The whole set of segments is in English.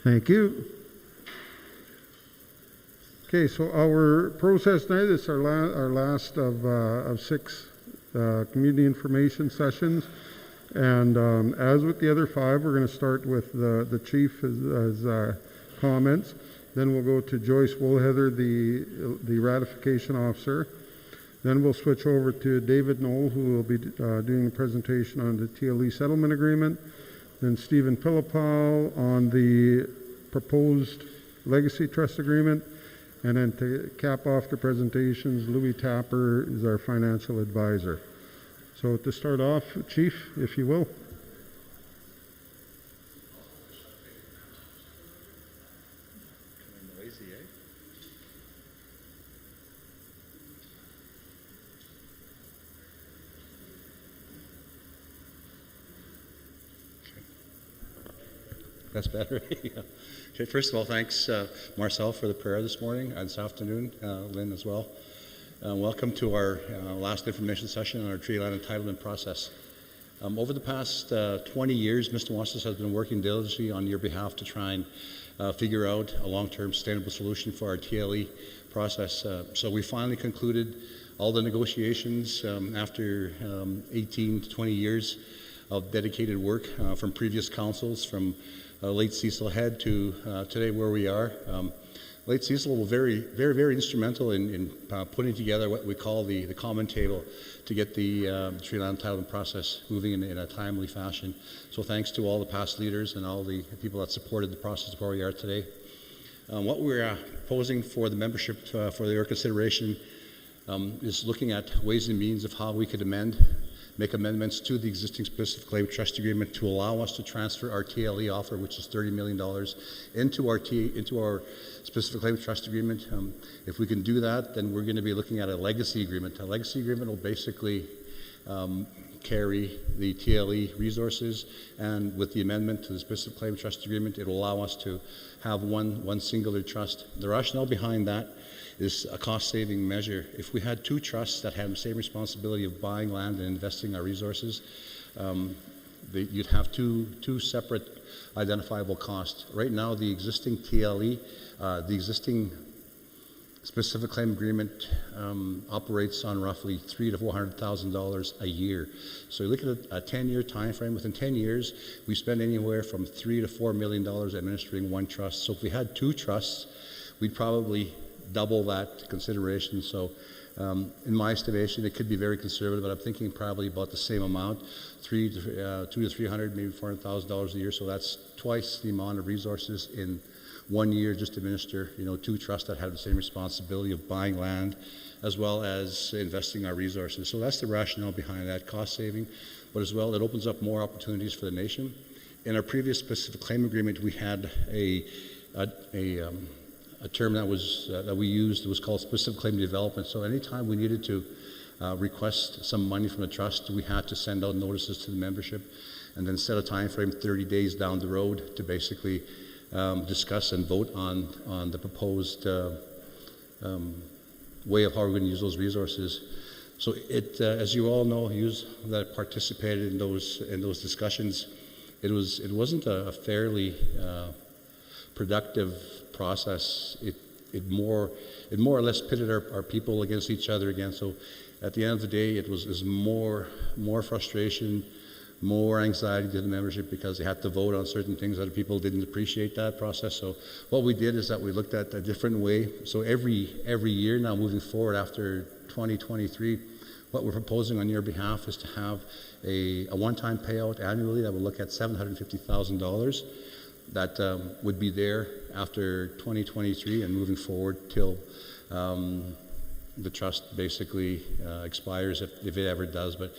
Thank you. Okay, so our process tonight is our last of 6 community information sessions. And as with the other 5, we're going to start with the chief as comments. Then we'll go to Joyce Woolhether, the ratification officer. Then we'll switch over to David Knoll, who will be doing the presentation on the TLE settlement agreement. Then Stephen Pillipow on the proposed legacy trust agreement. And then to cap off the presentations, Louis Tapper is our financial advisor. So to start off, Chief, if you will. That's better. Yeah. Okay, first of all, thanks, Marcel, for the prayer this morning and this afternoon, Lynn as well. Welcome to our last information session on our tree land entitlement process. Over the past 20 years, Mistawasis has been working diligently on your behalf to try and figure out a long-term sustainable solution for our TLE process. So we finally concluded all the negotiations after 18 to 20 years of dedicated work from previous councils, from late Cecil Head to today where we are. Late Cecil was very instrumental in putting together what we call the common table to get the tree land entitlement process moving in a timely fashion. So thanks to all the past leaders and all the people that supported the process of where we are today. What we're proposing for the membership for your consideration is looking at ways and means of how we could make amendments to the existing specific claim trust agreement to allow us to transfer our TLE offer, which is $30 million, into our specific claim trust agreement. If we can do that, then we're going to be looking at a legacy agreement. A legacy agreement will basically carry the TLE resources, and with the amendment to the specific claim trust agreement, it will allow us to have one singular trust. The rationale behind that is a cost-saving measure. If we had 2 trusts that had the same responsibility of buying land and investing our resources, you'd have two separate identifiable costs. Right now, the existing TLE, the existing specific claim agreement operates on roughly $300,000 to $400,000 a year. So you look at a 10-year time frame. Within 10 years, we spend anywhere from $3 to $4 million administering one trust. So if we had 2 trusts, we'd probably double that consideration. So in my estimation, it could be very conservative, but I'm thinking probably about the same amount, $200,000 to $300,000, maybe $400,000 a year. So that's twice the amount of resources in 1 year just to administer, 2 trusts that have the same responsibility of buying land as well as investing our resources. So that's the rationale behind that, cost saving, but as well, it opens up more opportunities for the nation. In our previous specific claim agreement, we had a term that we used. It was called specific claim development. So anytime we needed to request some money from the trust, we had to send out notices to the membership and then set a time frame 30 days down the road to basically discuss and vote on the proposed way of how we're going to use those resources. So as you all know, you that participated in those discussions, it wasn't a fairly productive process. It more or less pitted our people against each other again. So at the end of the day, it was more frustration, more anxiety to the membership because they had to vote on certain things. Other people didn't appreciate that process. So what we did is that we looked at a different way. So every year now moving forward after 2023, what we're proposing on your behalf is to have a one-time payout annually that will look at $750,000 that would be there after 2023 and moving forward till the trust basically expires if it ever does. But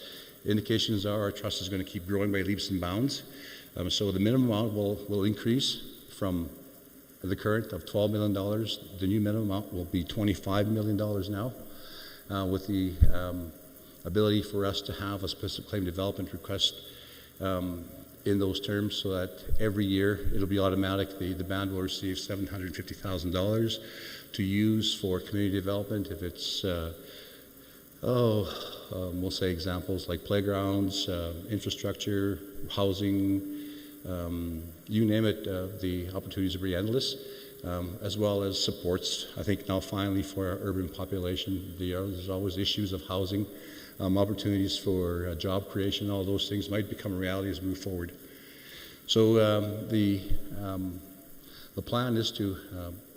indications are our trust is going to keep growing by leaps and bounds. So the minimum amount will increase from the current of $12 million. The new minimum amount will be $25 million now, with the ability for us to have a specific claim development request in those terms, so that every year it'll be automatic. The band will receive $750,000 to use for community development. If it's we'll say examples like playgrounds, infrastructure, housing, you name it, the opportunities are pretty endless, as well as supports. I think now finally for our urban population, there's always issues of housing, opportunities for job creation, all those things might become a reality as we move forward. So the plan is to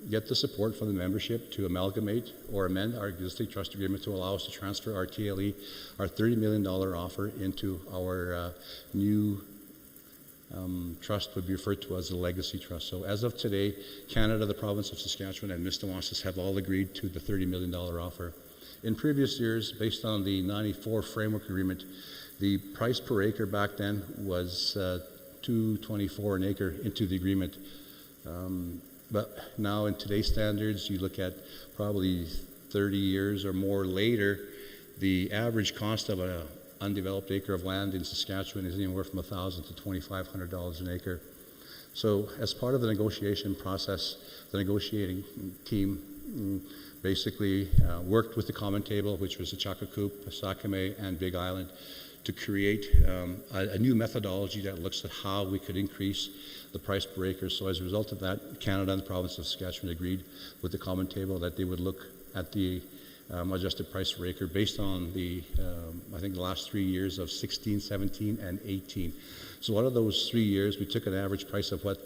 get the support from the membership to amalgamate or amend our existing trust agreement to allow us to transfer our TLE, our $30 million offer, into our new trust would be referred to as the Legacy Trust. So as of today, Canada, the province of Saskatchewan, and Mistawasis have all agreed to the $30 million offer. In previous years, based on the 94 framework agreement, the price per acre back then was $224 an acre into the agreement. But now in today's standards, you look at probably 30 years or more later, the average cost of an undeveloped acre of land in Saskatchewan is anywhere from $1,000 to $2,500 an acre. So as part of the negotiation process, the negotiating team basically worked with the Common Table, which was the Chakakoop, Sakamay, and Big Island, to create a new methodology that looks at how we could increase the price per acre. So as a result of that, Canada and the province of Saskatchewan agreed with the Common Table that they would look at the adjusted price per acre based on the, I think the last 3 years of 16, 17, and 18. So out of those 3 years, we took an average price of what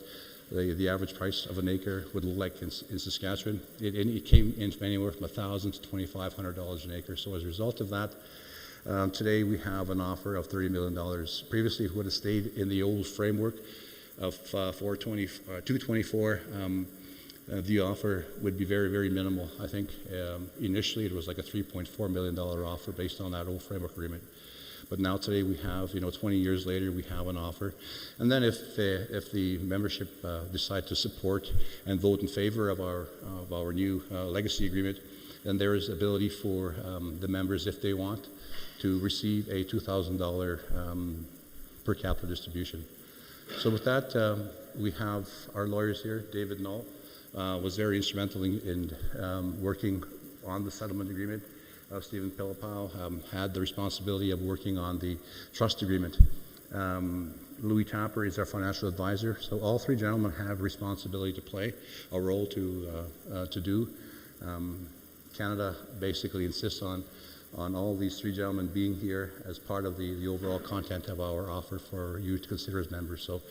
the average price of an acre would look like in Saskatchewan. It came in anywhere from $1,000 to $2,500 an acre. So as a result of that, today we have an offer of $30 million. Previously, if we would have stayed in the old framework of 224, the offer would be very, very minimal. I think initially it was like a $3.4 million offer based on that old framework agreement. But now today we have, 20 years later, we have an offer. And then if the membership decide to support and vote in favor of our new legacy agreement, then there is ability for the members, if they want, to receive a $2,000 per capita distribution. So with that, we have our lawyers here. David Knoll was very instrumental in working on the settlement agreement. Stephen Pillipow had the responsibility of working on the trust agreement. Louis Tapper is our financial advisor. So all three gentlemen have responsibility to play, a role to do. Canada basically insists on all these three gentlemen being here as part of the overall content of our offer for you to consider as members. So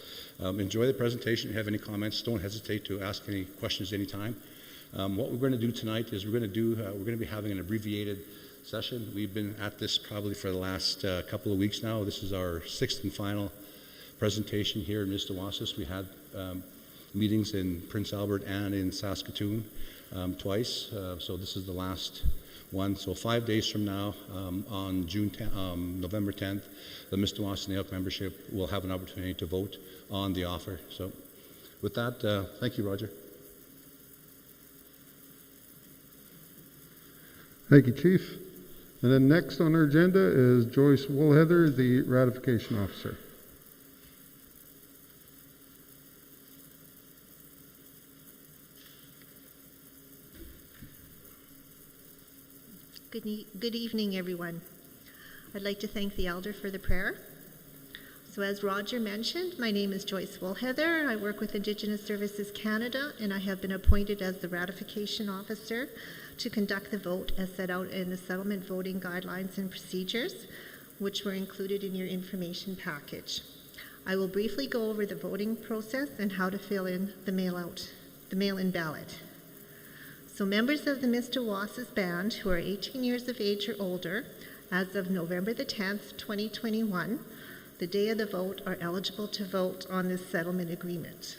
enjoy the presentation. If you have any comments, don't hesitate to ask any questions anytime. What we're going to do tonight is we're going to be having an abbreviated session. We've been at this probably for the last couple of weeks now. This is our sixth and final presentation here in Mistawasis. We had meetings in Prince Albert and in Saskatoon twice, so this is the last one. So 5 days from now, on November 10th, the Mistawasis NAILC membership will have an opportunity to vote on the offer. So with that, thank you, Roger. Thank you, Chief. And then next on our agenda is Joyce Woolhether, the Ratification Officer. Good evening, everyone. I'd like to thank the Elder for the prayer. So as Roger mentioned, my name is Joyce Woolhether. I work with Indigenous Services Canada, and I have been appointed as the Ratification Officer to conduct the vote as set out in the settlement voting guidelines and procedures, which were included in your information package. I will briefly go over the voting process and how to fill in the mail-in ballot. So members of the Mistawasis Band who are 18 years of age or older, as of November the 10th, 2021, the day of the vote, are eligible to vote on this settlement agreement.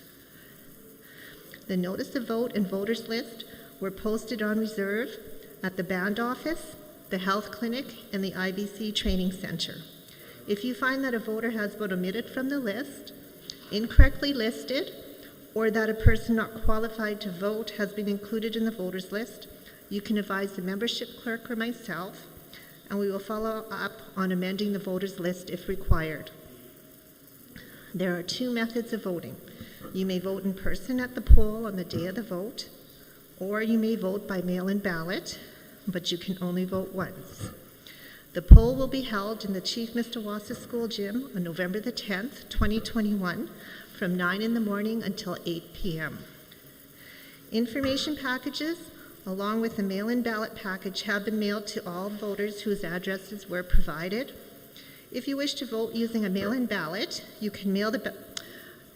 The notice of vote and voters list were posted on reserve at the band office, the health clinic, and the IBC training center. If you find that a voter has been omitted from the list, incorrectly listed, or that a person not qualified to vote has been included in the voters list, you can advise the membership clerk or myself, and we will follow up on amending the voters list if required. There are two methods of voting. You may vote in person at the poll on the day of the vote, or you may vote by mail-in ballot, but you can only vote once. The poll will be held in the Chief Mistawasis School gym on November the 10th, 2021, from 9 in the morning until 8 p.m. Information packages, along with the mail-in ballot package, have been mailed to all voters whose addresses were provided. If you wish to vote using a mail-in ballot, you can mail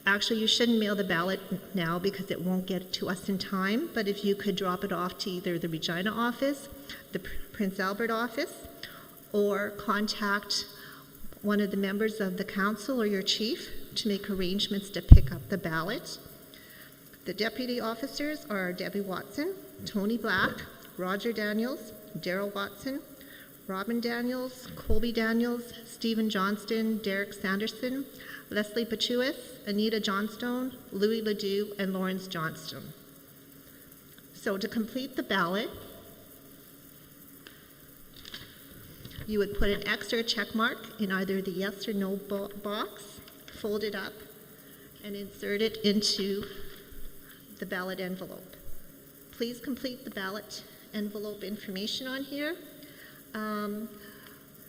actually, you shouldn't mail the ballot now because it won't get to us in time, but if you could drop it off to either the Regina office, the Prince Albert office, or contact one of the members of the council or your chief to make arrangements to pick up the ballot. The deputy officers are Debbie Watson, Tony Black, Roger Daniels, Daryl Watson, Robin Daniels, Colby Daniels, Stephen Johnston, Derek Sanderson, Leslie Pachuis, Anita Johnstone, Louis Ledoux, and Lawrence Johnston. So to complete the ballot, you would put an X or a check mark in either the yes or no box, fold it up, and insert it into the ballot envelope. Please complete the ballot envelope information on here.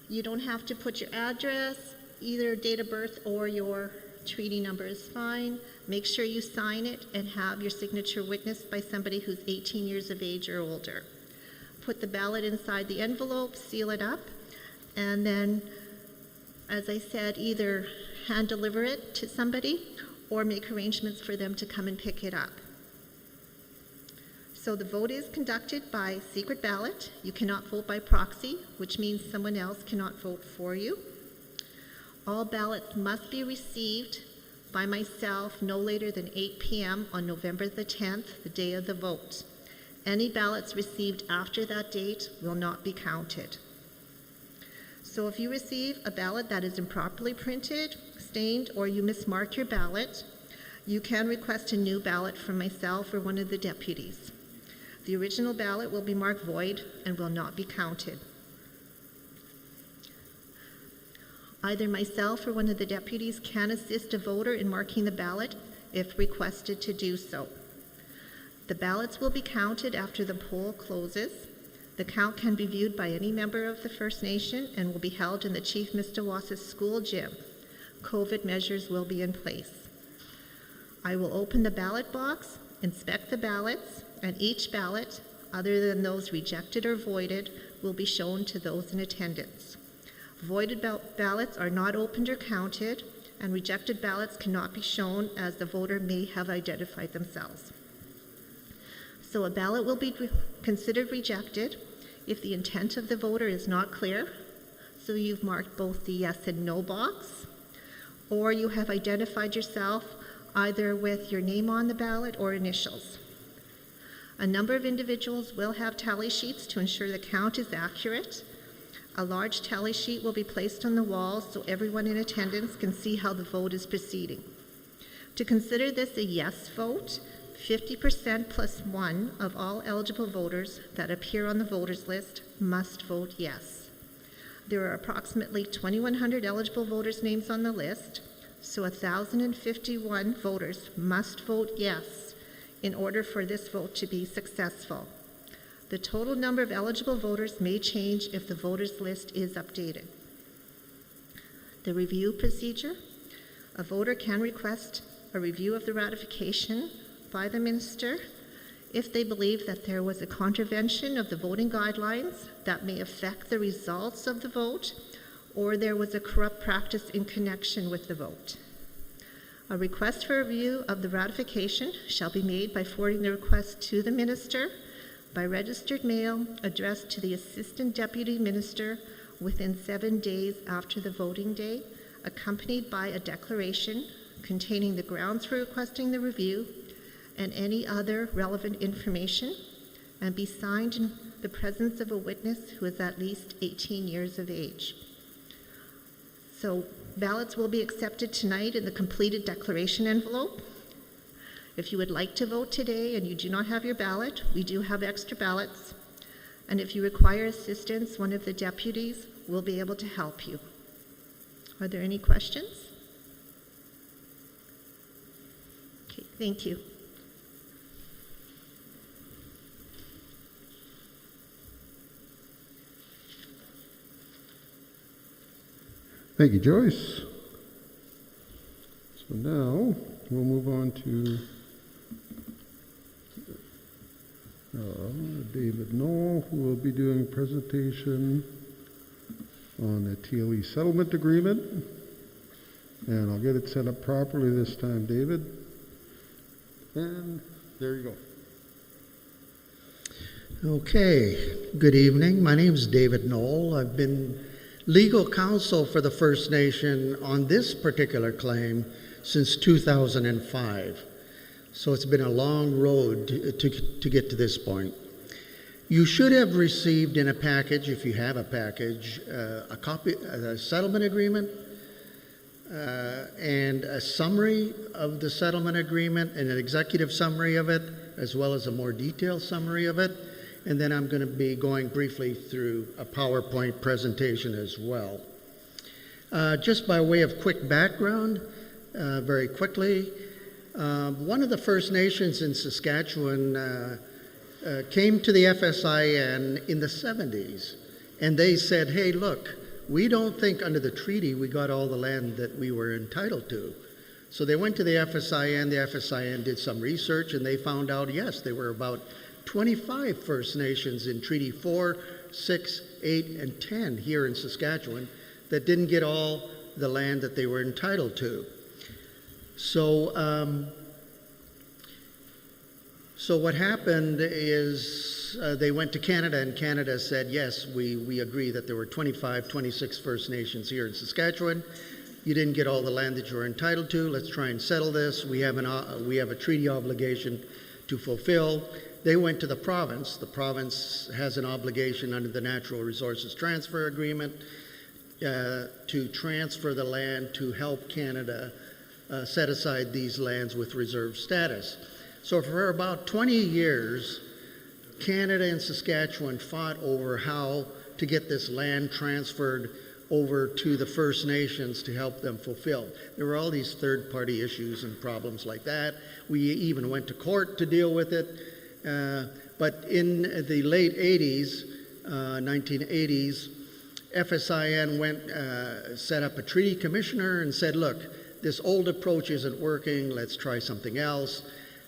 You don't have to put your address, either date of birth or your treaty number is fine. Make sure you sign it and have your signature witnessed by somebody who's 18 years of age or older. Put the ballot inside the envelope, seal it up, and then, as I said, either hand deliver it to somebody or make arrangements for them to come and pick it up. So the vote is conducted by secret ballot. You cannot vote by proxy, which means someone else cannot vote for you. All ballots must be received by myself no later than 8 p.m. on November the 10th, the day of the vote. Any ballots received after that date will not be counted. So if you receive a ballot that is improperly printed, stained, or you mismark your ballot, you can request a new ballot from myself or one of the deputies. The original ballot will be marked void and will not be counted. Either myself or one of the deputies can assist a voter in marking the ballot if requested to do so. The ballots will be counted after the poll closes. The count can be viewed by any member of the First Nation and will be held in the Chief Mistawasis School gym. COVID measures will be in place. I will open the ballot box, inspect the ballots, and each ballot, other than those rejected or voided, will be shown to those in attendance. Voided ballots are not opened or counted, and rejected ballots cannot be shown as the voter may have identified themselves. So a ballot will be considered rejected if the intent of the voter is not clear, so you've marked both the yes and no box, or you have identified yourself either with your name on the ballot or initials. A number of individuals will have tally sheets to ensure the count is accurate. A large tally sheet will be placed on the wall so everyone in attendance can see how the vote is proceeding. To consider this a yes vote, 50% plus one of all eligible voters that appear on the voters list must vote yes. There are approximately 2,100 eligible voters' names on the list, so 1,051 voters must vote yes in order for this vote to be successful. The total number of eligible voters may change if the voters list is updated. The review procedure. A voter can request a review of the ratification by the minister if they believe that there was a contravention of the voting guidelines that may affect the results of the vote, or there was a corrupt practice in connection with the vote. A request for review of the ratification shall be made by forwarding the request to the minister by registered mail addressed to the Assistant Deputy Minister within 7 days after the voting day, accompanied by a declaration containing the grounds for requesting the review and any other relevant information, and be signed in the presence of a witness who is at least 18 years of age. So ballots will be accepted tonight in the completed declaration envelope. If you would like to vote today and you do not have your ballot, we do have extra ballots. And if you require assistance, one of the deputies will be able to help you. Are there any questions? Okay, thank you. Thank you, Joyce. So now we'll move on to David Knoll, who will be doing a presentation on the TLE settlement agreement. And I'll get it set up properly this time, David. And there you go. Okay, good evening. My name is David Knoll. I've been legal counsel for the First Nation on this particular claim since 2005. So it's been a long road to get to this point. You should have received in a package, if you have a package, a copy of a settlement agreement and a summary of the settlement agreement and an executive summary of it, as well as a more detailed summary of it. And then I'm going to be going briefly through a PowerPoint presentation as well. Just by way of quick background, very quickly, one of the First Nations in Saskatchewan came to the FSIN in the 70s, and they said, hey, look, we don't think under the treaty we got all the land that we were entitled to. So they went to the FSIN did some research, and they found out, yes, there were about 25 First Nations in Treaty 4, 6, 8, and 10 here in Saskatchewan that didn't get all the land that they were entitled to. So, so what happened is they went to Canada, and Canada said, yes, we agree that there were 25, 26 First Nations here in Saskatchewan. You didn't get all the land that you were entitled to. Let's try and settle this. We have a treaty obligation to fulfill. They went to the province. The province has an obligation under the Natural Resources Transfer Agreement to transfer the land to help Canada set aside these lands with reserve status. So for about 20 years, Canada and Saskatchewan fought over how to get this land transferred over to the First Nations to help them fulfill. There were all these third-party issues and problems like that. We even went to court to deal with it. But in the late 80s, 1980s, FSIN set up a treaty commissioner and said, look, this old approach isn't working, let's try something else.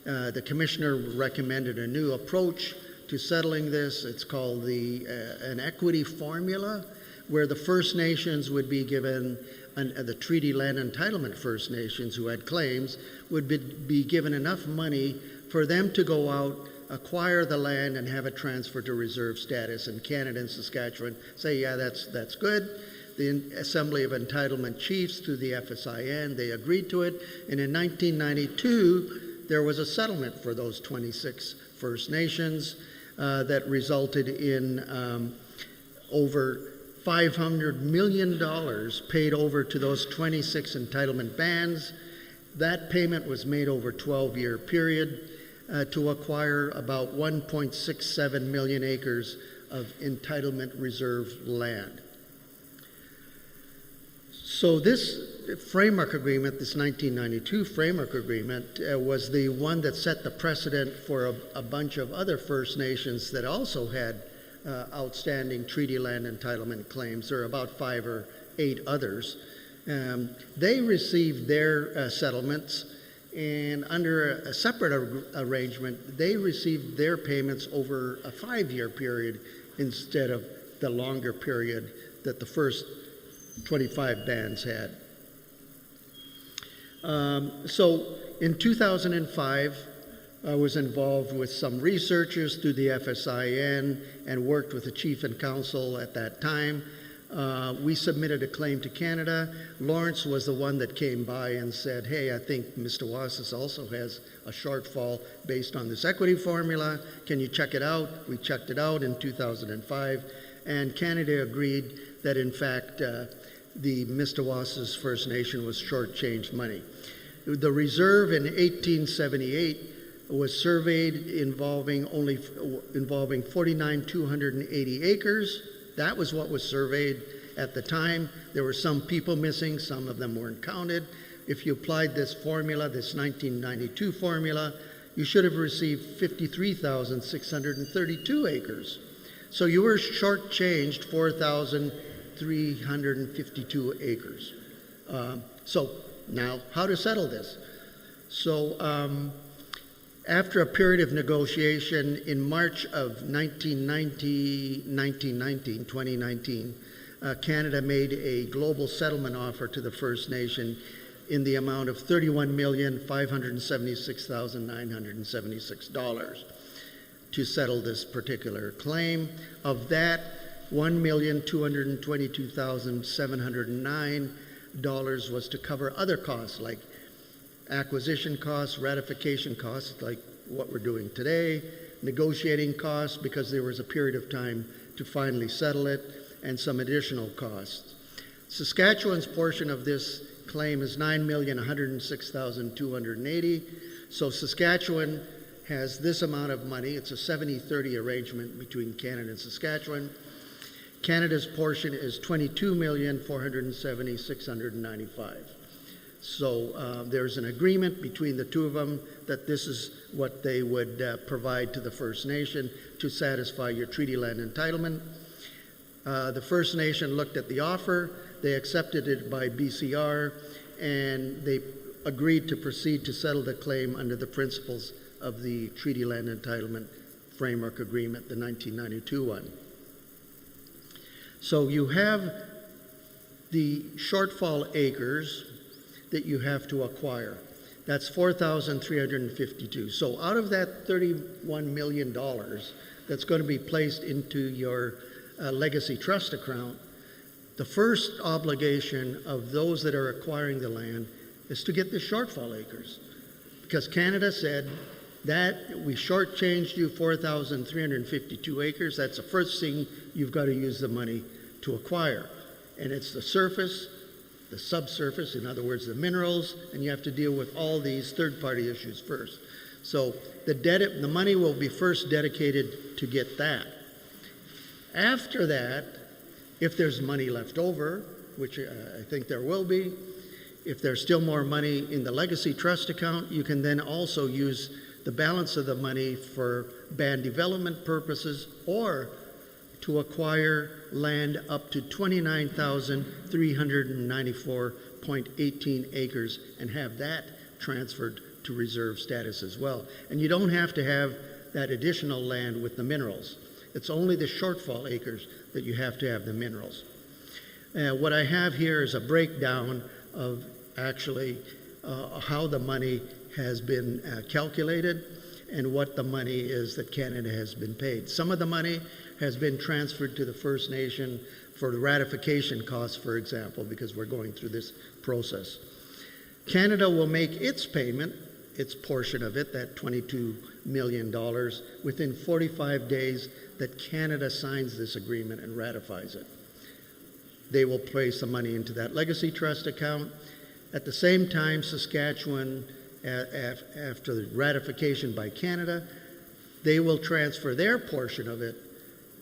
The commissioner recommended a new approach to settling this. It's called an equity formula, where the First Nations would be given, the Treaty Land Entitlement First Nations who had claims, would be given enough money for them to go out, acquire the land, and have it transferred to reserve status. And Canada and Saskatchewan say, yeah, that's good. The Assembly of Entitlement Chiefs through the FSIN, they agreed to it. And in 1992, there was a settlement for those 26 First Nations that resulted in over $500 million paid over to those 26 entitlement bands. That payment was made over a 12-year period to acquire about 1.67 million acres of entitlement reserve land. So this framework agreement, this 1992 framework agreement, was the one that set the precedent for a bunch of other First Nations that also had outstanding treaty land entitlement claims. There are about 5 or 8 others. They received their settlements, and under a separate arrangement, they received their payments over a 5-year period instead of the longer period that the first 25 bands had. So in 2005, I was involved with some researchers through the FSIN and worked with the chief and counsel at that time. We submitted a claim to Canada. Lawrence was the one that came by and said, hey, I think Mistawasis also has a shortfall based on this equity formula. Can you check it out? We checked it out in 2005, and Canada agreed that, in fact, the Mistawasis First Nation was shortchanged money. The reserve in 1878 was surveyed involving 49,280 acres. That was what was surveyed at the time. There were some people missing, some of them weren't counted. If you applied this formula, this 1992 formula, you should have received 53,632 acres. So you were shortchanged 4,352 acres. So now, how to settle this? So after a period of negotiation, in March of 2019, Canada made a global settlement offer to the First Nation in the amount of $31,576,976 to settle this particular claim. Of that, $1,222,709 was to cover other costs like acquisition costs, ratification costs, like what we're doing today, negotiating costs because there was a period of time to finally settle it, and some additional costs. Saskatchewan's portion of this claim is $9,106,280. So Saskatchewan has this amount of money. It's a 70-30 arrangement between Canada and Saskatchewan. Canada's portion is $22,470,695. So there's an agreement between the two of them that this is what they would provide to the First Nation to satisfy your treaty land entitlement. The First Nation looked at the offer, they accepted it by BCR, and they agreed to proceed to settle the claim under the principles of the Treaty Land Entitlement Framework Agreement, the 1992 one. So you have the shortfall acres that you have to acquire. That's 4,352. So out of that $31 million that's going to be placed into your legacy trust account, the first obligation of those that are acquiring the land is to get the shortfall acres. Because Canada said that we shortchanged you 4,352 acres. That's the first thing you've got to use the money to acquire. And it's the surface, the subsurface, in other words, the minerals, and you have to deal with all these third-party issues first. So the money will be first dedicated to get that. After that, if there's money left over, which I think there will be, if there's still more money in the legacy trust account, you can then also use the balance of the money for band development purposes or to acquire land up to 29,394.18 acres and have that transferred to reserve status as well. And you don't have to have that additional land with the minerals. It's only the shortfall acres that you have to have the minerals. What I have here is a breakdown of actually how the money has been calculated and what the money is that Canada has been paid. Some of the money has been transferred to the First Nation for the ratification costs, for example, because we're going through this process. Canada will make its payment, its portion of it, that $22 million, within 45 days that Canada signs this agreement and ratifies it. They will place the money into that legacy trust account. At the same time, Saskatchewan, after the ratification by Canada, they will transfer their portion of it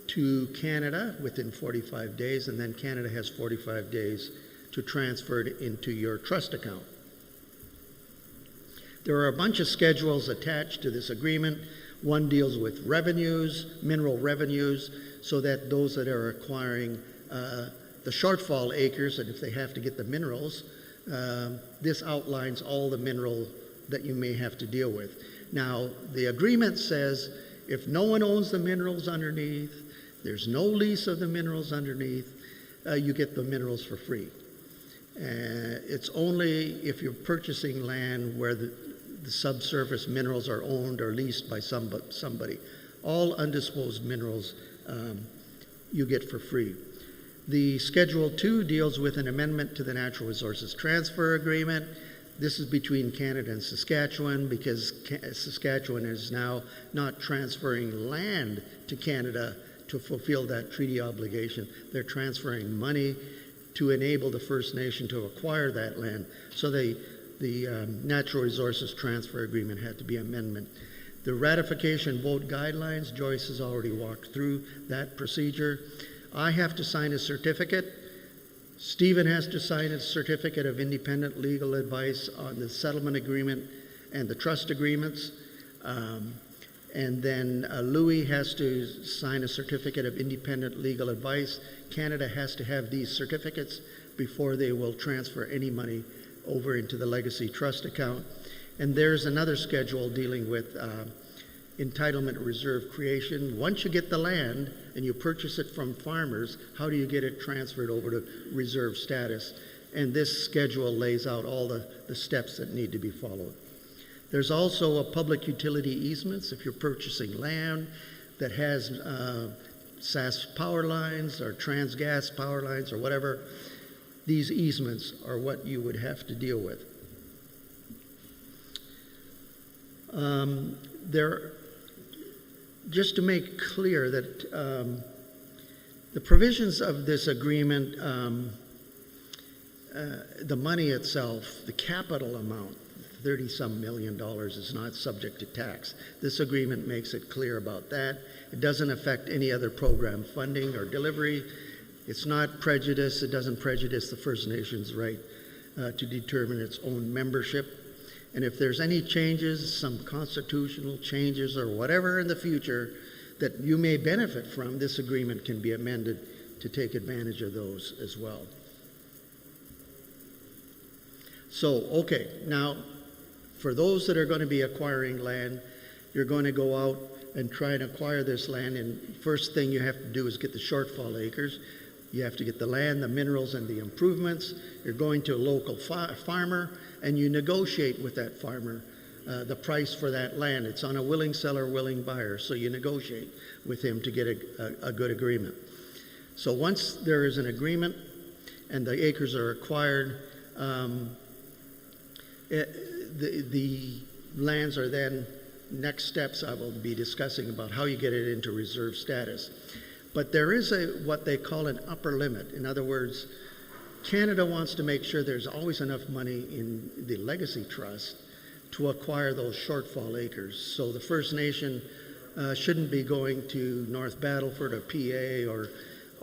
to Canada within 45 days, and then Canada has 45 days to transfer it into your trust account. There are a bunch of schedules attached to this agreement. One deals with revenues, mineral revenues, so that those that are acquiring the shortfall acres, and if they have to get the minerals, this outlines all the mineral that you may have to deal with. Now, the agreement says if no one owns the minerals underneath, there's no lease of the minerals underneath, you get the minerals for free. It's only if you're purchasing land where the subsurface minerals are owned or leased by somebody. All undisposed minerals you get for free. The Schedule 2 deals with an amendment to the Natural Resources Transfer Agreement. This is between Canada and Saskatchewan because Saskatchewan is now not transferring land to Canada to fulfill that treaty obligation. They're transferring money to enable the First Nation to acquire that land. So the Natural Resources Transfer Agreement had to be amendment. The ratification vote guidelines, Joyce has already walked through that procedure. I have to sign a certificate. Stephen has to sign a certificate of independent legal advice on the settlement agreement and the trust agreements. And then Louis has to sign a certificate of independent legal advice. Canada has to have these certificates before they will transfer any money over into the legacy trust account. And there's another schedule dealing with entitlement reserve creation. Once you get the land and you purchase it from farmers, how do you get it transferred over to reserve status? And this schedule lays out all the steps that need to be followed. There's also a public utility easements if you're purchasing land that has SAS power lines or transgas power lines or whatever. These easements are what you would have to deal with. Just to make clear that the provisions of this agreement, the money itself, the capital amount, $30-some million is not subject to tax. This agreement makes it clear about that. It doesn't affect any other program funding or delivery. It's not prejudice. It doesn't prejudice the First Nations' right to determine its own membership. And if there's any changes, some constitutional changes or whatever in the future that you may benefit from, this agreement can be amended to take advantage of those as well. So, okay, now for those that are going to be acquiring land, you're going to go out and try and acquire this land, and first thing you have to do is get the shortfall acres. You have to get the land, the minerals, and the improvements. You're going to a local farmer, and you negotiate with that farmer the price for that land. It's on a willing seller, willing buyer, so you negotiate with him to get a good agreement. So once there is an agreement and the acres are acquired, the lands are then next steps I will be discussing about how you get it into reserve status. But there is what they call an upper limit. In other words, Canada wants to make sure there's always enough money in the legacy trust to acquire those shortfall acres. So the First Nation shouldn't be going to North Battleford or PA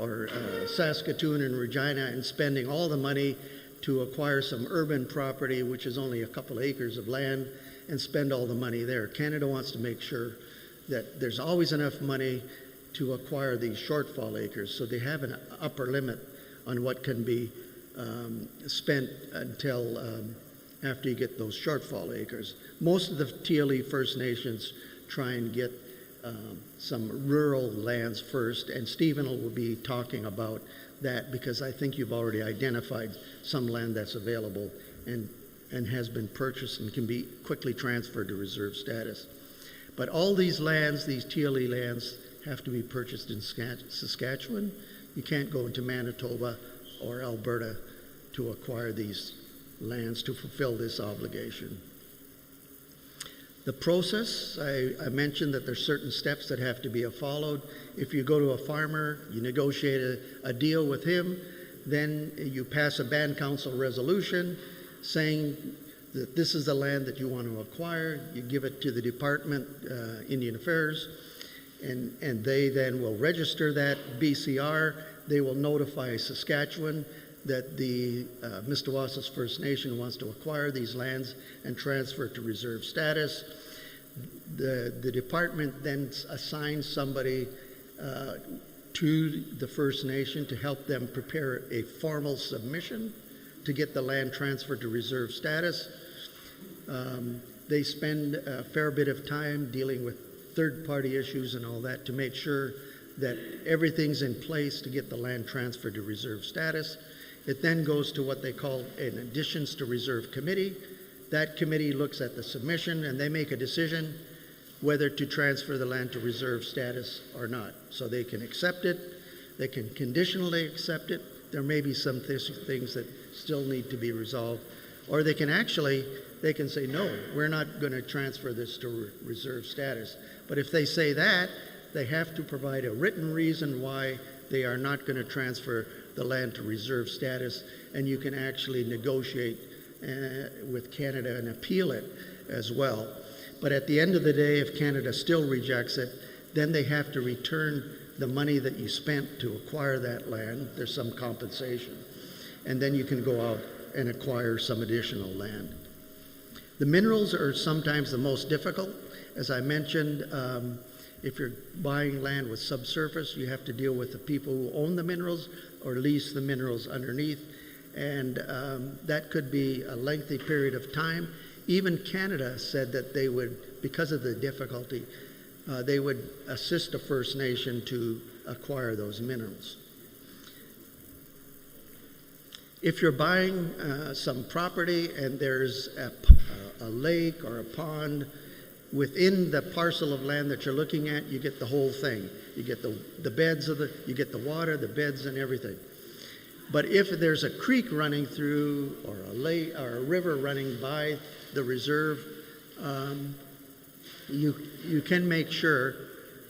or Saskatoon and Regina and spending all the money to acquire some urban property, which is only a couple acres of land, and spend all the money there. Canada wants to make sure that there's always enough money to acquire these shortfall acres. So they have an upper limit on what can be spent until after you get those shortfall acres. Most of the TLE First Nations try and get some rural lands first, and Stephen will be talking about that because I think you've already identified some land that's available and has been purchased and can be quickly transferred to reserve status. But all these lands, these TLE lands, have to be purchased in Saskatchewan. You can't go into Manitoba or Alberta to acquire these lands to fulfill this obligation. The process, I mentioned that there's certain steps that have to be followed. If you go to a farmer, you negotiate a deal with him, then you pass a band council resolution saying that this is the land that you want to acquire. You give it to the Department, Indian Affairs, and they then will register that BCR. They will notify Saskatchewan that the Mistawasis First Nation wants to acquire these lands and transfer it to reserve status. The department then assigns somebody to the First Nation to help them prepare a formal submission to get the land transferred to reserve status. They spend a fair bit of time dealing with third-party issues and all that to make sure that everything's in place to get the land transferred to reserve status. It then goes to what they call an additions to reserve committee. That committee looks at the submission and they make a decision whether to transfer the land to reserve status or not. So they can accept it, they can conditionally accept it. There may be some things that still need to be resolved, or they can say, no, we're not going to transfer this to reserve status. But if they say that, they have to provide a written reason why they are not going to transfer the land to reserve status, and you can actually negotiate with Canada and appeal it as well. But at the end of the day, if Canada still rejects it, then they have to return the money that you spent to acquire that land. There's some compensation. And then you can go out and acquire some additional land. The minerals are sometimes the most difficult. As I mentioned, if you're buying land with subsurface, you have to deal with the people who own the minerals or lease the minerals underneath. And that could be a lengthy period of time. Even Canada said that they would, because of the difficulty, they would assist a First Nation to acquire those minerals. If you're buying some property and there's a lake or a pond within the parcel of land that you're looking at, you get the whole thing. You get the beds you get the water, the beds, and everything. But if there's a creek running through, or a lake, or a river running by the reserve, you can make sure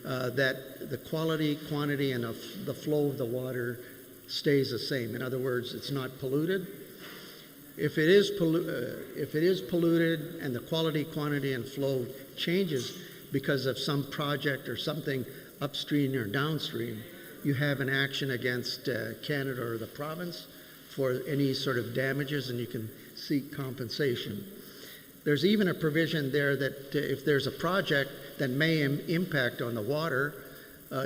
that the quality, quantity, and the flow of the water stays the same. In other words, it's not polluted. If it is polluted and the quality, quantity, and flow changes because of some project or something upstream or downstream, you have an action against Canada or the province for any sort of damages, and you can seek compensation. There's even a provision there that if there's a project that may impact on the water,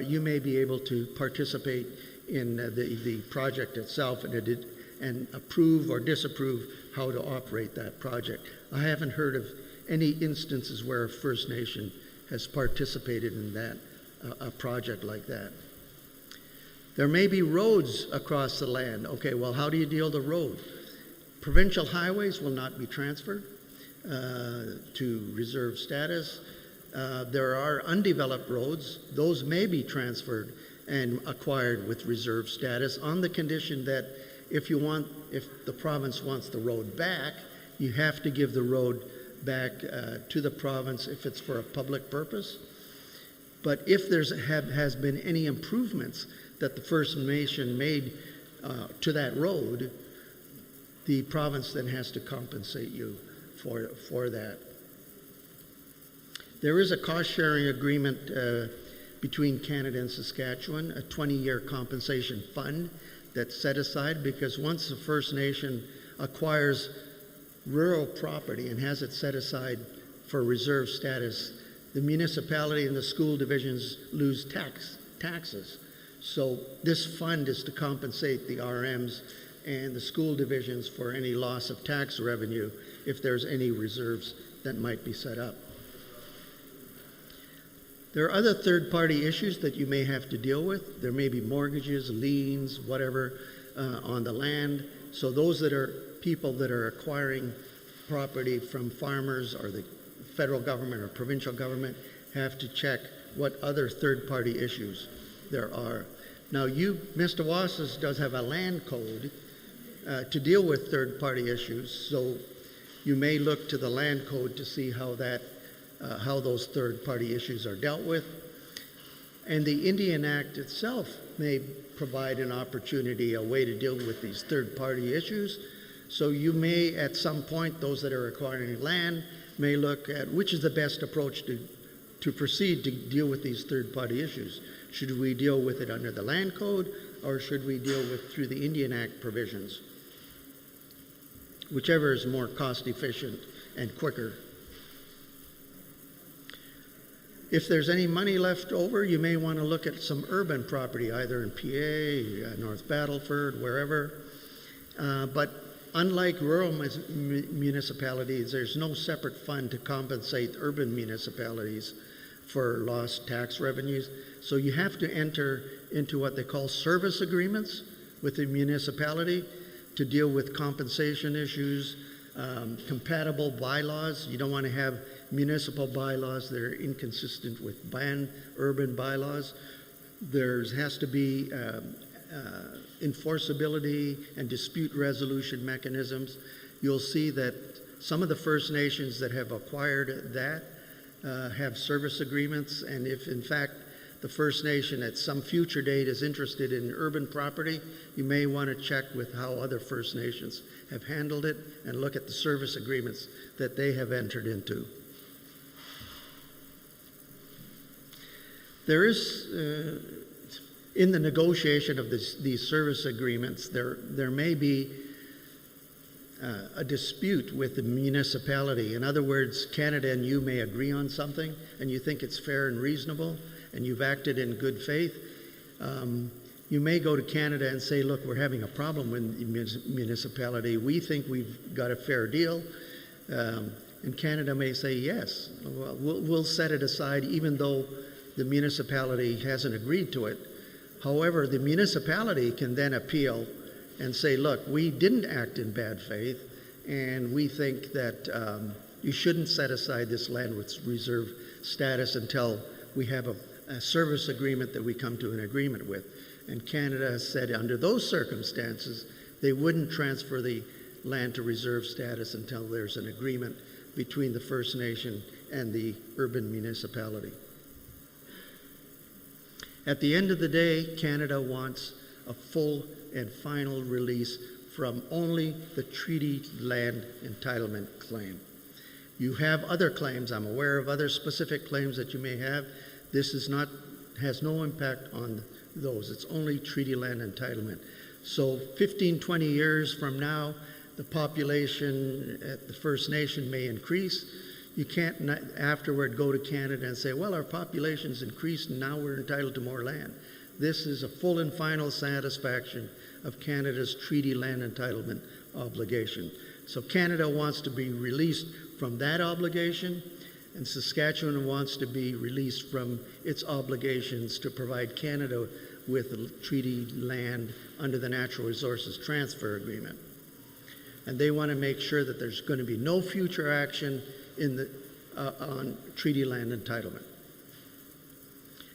you may be able to participate in the project itself and approve or disapprove how to operate that project. I haven't heard of any instances where a First Nation has participated in that, a project like that. There may be roads across the land. Okay, well, how do you deal with the road? Provincial highways will not be transferred to reserve status. There are undeveloped roads. Those may be transferred and acquired with reserve status on the condition that if the province wants the road back, you have to give the road back to the province if it's for a public purpose. But if has been any improvements that the First Nation made to that road, the province then has to compensate you for that. There is a cost-sharing agreement between Canada and Saskatchewan, a 20-year compensation fund that's set aside because once the First Nation acquires rural property and has it set aside for reserve status, the municipality and the school divisions lose taxes. So this fund is to compensate the RMs and the school divisions for any loss of tax revenue if there's any reserves that might be set up. There are other third-party issues that you may have to deal with. There may be mortgages, liens, whatever, on the land. So those that are people that are acquiring property from farmers or the federal government or provincial government have to check what other third-party issues there are. Now, Mistawasis does have a land code to deal with third-party issues, so you may look to the land code to see how those third-party issues are dealt with. And the Indian Act itself may provide an opportunity, a way to deal with these third-party issues. So you may, at some point, those that are acquiring land may look at which is the best approach to proceed to deal with these third-party issues. Should we deal with it under the land code, or should we deal with through the Indian Act provisions? Whichever is more cost-efficient and quicker. If there's any money left over, you may want to look at some urban property, either in PA, North Battleford, wherever. But unlike rural municipalities, there's no separate fund to compensate urban municipalities for lost tax revenues. So you have to enter into what they call service agreements with the municipality to deal with compensation issues, compatible bylaws. You don't want to have municipal bylaws that are inconsistent with urban bylaws. There has to be enforceability and dispute resolution mechanisms. You'll see that some of the First Nations that have acquired that have service agreements, and if in fact the First Nation at some future date is interested in urban property, you may want to check with how other First Nations have handled it and look at the service agreements that they have entered into. There is, in the negotiation of these service agreements, there may be a dispute with the municipality. In other words, Canada and you may agree on something and you think it's fair and reasonable and you've acted in good faith. You may go to Canada and say, look, we're having a problem with the municipality. We think we've got a fair deal. And Canada may say, yes, well, we'll set it aside even though the municipality hasn't agreed to it. However, the municipality can then appeal and say, look, we didn't act in bad faith, and we think that you shouldn't set aside this land with reserve status until we have a service agreement that we come to an agreement with. And Canada has said under those circumstances, they wouldn't transfer the land to reserve status until there's an agreement between the First Nation and the urban municipality. At the end of the day, Canada wants a full and final release from only the treaty land entitlement claim. You have other claims. I'm aware of other specific claims that you may have. This has no impact on those. It's only treaty land entitlement. So 15, 20 years from now, the population at the First Nation may increase. You can't afterward go to Canada and say, well, our population's increased and now we're entitled to more land. This is a full and final satisfaction of Canada's treaty land entitlement obligation. So Canada wants to be released from that obligation, and Saskatchewan wants to be released from its obligations to provide Canada with treaty land under the Natural Resources Transfer Agreement. And they want to make sure that there's going to be no future action on treaty land entitlement.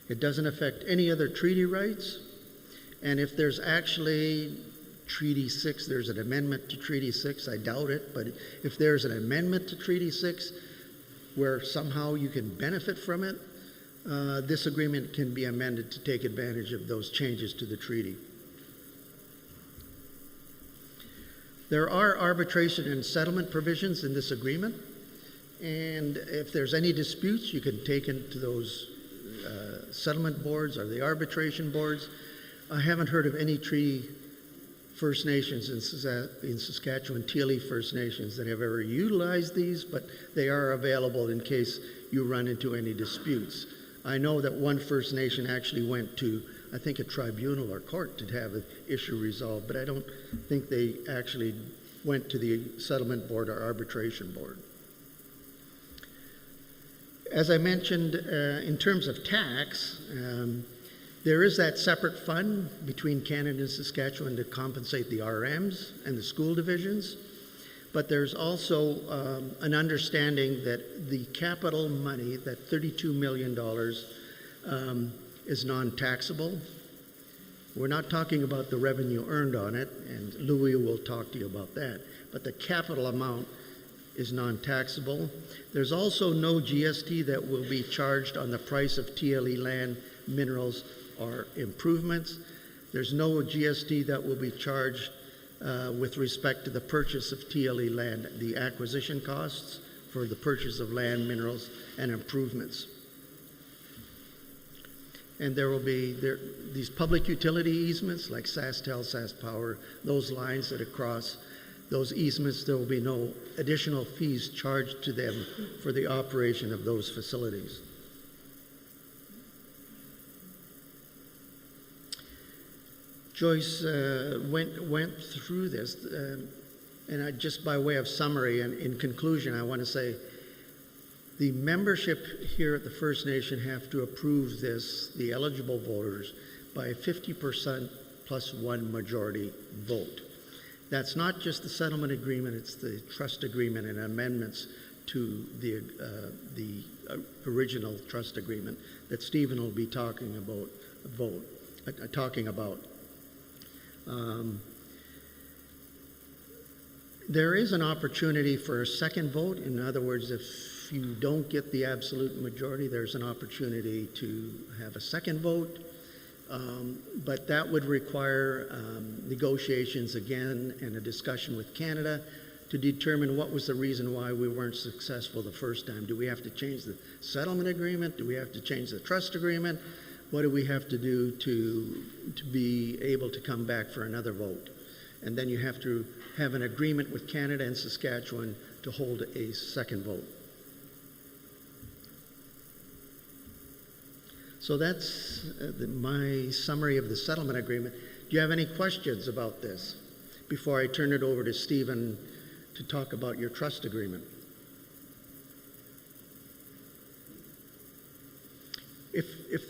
It doesn't affect any other treaty rights, and if there's actually Treaty 6, there's an amendment to Treaty 6, I doubt it, but if there's an amendment to Treaty 6 where somehow you can benefit from it, this agreement can be amended to take advantage of those changes to the treaty. There are arbitration and settlement provisions in this agreement, and if there's any disputes, you can take into those settlement boards or the arbitration boards. I haven't heard of any treaty First Nations in Saskatchewan, TLE First Nations, that have ever utilized these, but they are available in case you run into any disputes. I know that one First Nation actually went to, I think, a tribunal or court to have an issue resolved, but I don't think they actually went to the settlement board or arbitration board. As I mentioned, in terms of tax, there is that separate fund between Canada and Saskatchewan to compensate the RMs and the school divisions, but there's also an understanding that the capital money, that $32 million, is non-taxable. We're not talking about the revenue earned on it, and Louis will talk to you about that, but the capital amount is non-taxable. There's also no GST that will be charged on the price of TLE land, minerals, or improvements. There's no GST that will be charged with respect to the purchase of TLE land, the acquisition costs for the purchase of land, minerals, and improvements. And there will be these public utility easements like SaskTel, SaskPower, those lines that across those easements, there will be no additional fees charged to them for the operation of those facilities. Joyce went through this, and just by way of summary and in conclusion, I want to say the membership here at the First Nation have to approve this, the eligible voters, by 50% plus one majority vote. That's not just the settlement agreement, it's the trust agreement and amendments to the original trust agreement that Stephen will be talking about. There is an opportunity for a second vote. In other words, if you don't get the absolute majority, there's an opportunity to have a second vote. But that would require negotiations again and a discussion with Canada to determine what was the reason why we weren't successful the first time. Do we have to change the settlement agreement? Do we have to change the trust agreement? What do we have to do to be able to come back for another vote? And then you have to have an agreement with Canada and Saskatchewan to hold a second vote. So that's my summary of the settlement agreement. Do you have any questions about this before I turn it over to Stephen to talk about your trust agreement? if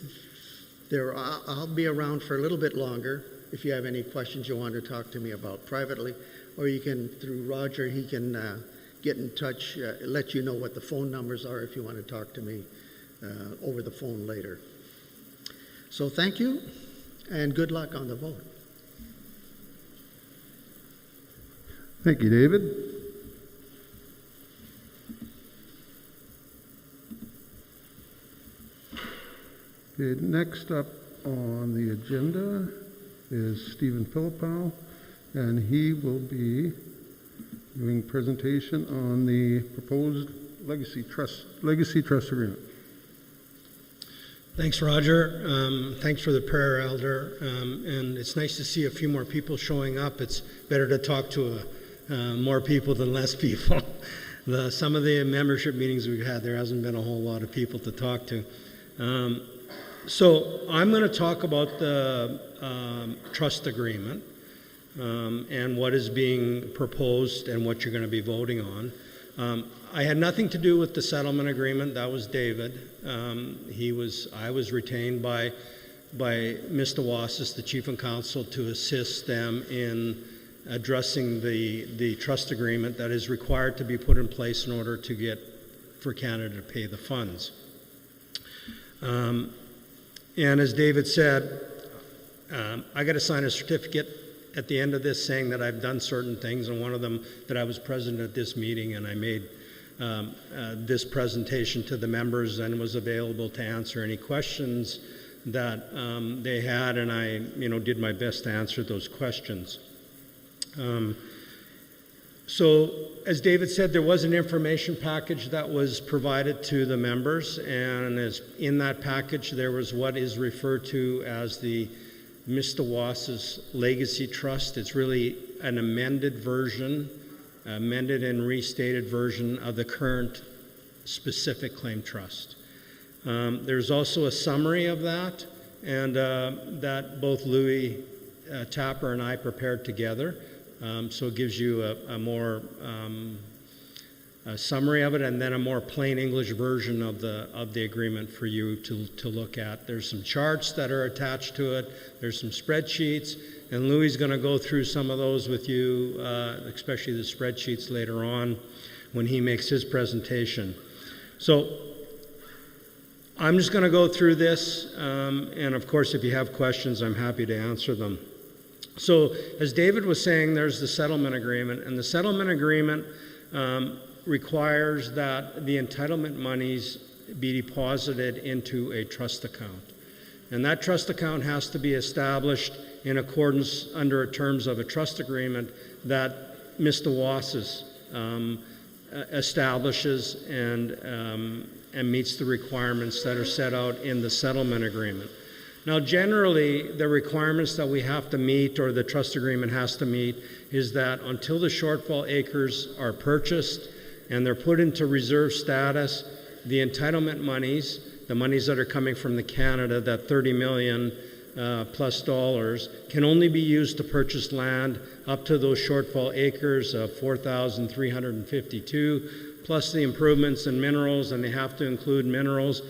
there, I'll be around for a little bit longer. If you have any questions you want to talk to me about privately, or you can, through Roger, he can get in touch, let you know what the phone numbers are if you want to talk to me over the phone later. So thank you, and good luck on the vote. Thank you, David. Okay, next up on the agenda is Stephen Pillipow, and he will be doing presentation on the proposed legacy trust agreement. Thanks, Roger. Thanks for the prayer, Elder. And it's nice to see a few more people showing up. It's better to talk to more people than less people. Some of the membership meetings we've had, there hasn't been a whole lot of people to talk to. So I'm going to talk about the trust agreement and what is being proposed and what you're going to be voting on. I had nothing to do with the settlement agreement. That was David. I was retained by Mistawasis, the Chief and Counsel, to assist them in addressing the trust agreement that is required to be put in place in order to get for Canada to pay the funds. And as David said, I got to sign a certificate at the end of this saying that I've done certain things, and one of them that I was present at this meeting and I made this presentation to the members and was available to answer any questions that they had, and I did my best to answer those questions. So as David said, there was an information package that was provided to the members, and as in that package there was what is referred to as the Mistawasis Legacy Trust. It's really an amended and restated version of the current specific claim trust. There's also a summary of that, and that both Louis Tapper and I prepared together. So it gives you a more summary of it, and then a more plain English version of the agreement for you to look at. There's some charts that are attached to it. There's some spreadsheets, and Louis is going to go through some of those with you, especially the spreadsheets later on when he makes his presentation. So I'm just going to go through this, and of course if you have questions I'm happy to answer them. So as David was saying, there's the settlement agreement, and the settlement agreement requires that the entitlement monies be deposited into a trust account. And that trust account has to be established in accordance under terms of a trust agreement that Mistawasis establishes and meets the requirements that are set out in the settlement agreement. Now, generally, the requirements that we have to meet, or the trust agreement has to meet, is that until the shortfall acres are purchased and they're put into reserve status, the entitlement monies, the monies that are coming from the Canada, that $30 million plus dollars, can only be used to purchase land up to those shortfall acres of 4,352, plus the improvements in minerals, and they have to include minerals.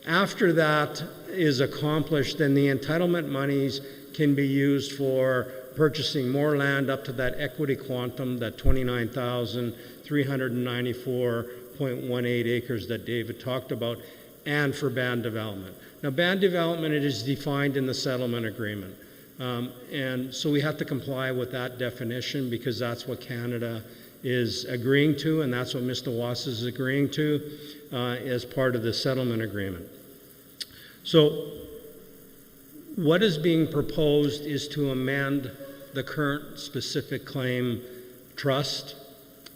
After that is accomplished, then the entitlement monies can be used for purchasing more land up to that equity quantum, that 29,394.18 acres that David talked about, and for band development. Now, band development, it is defined in the settlement agreement. And so we have to comply with that definition because that's what Canada is agreeing to, and that's what Mistawasis is agreeing to as part of the settlement agreement. So what is being proposed is to amend the current specific claim trust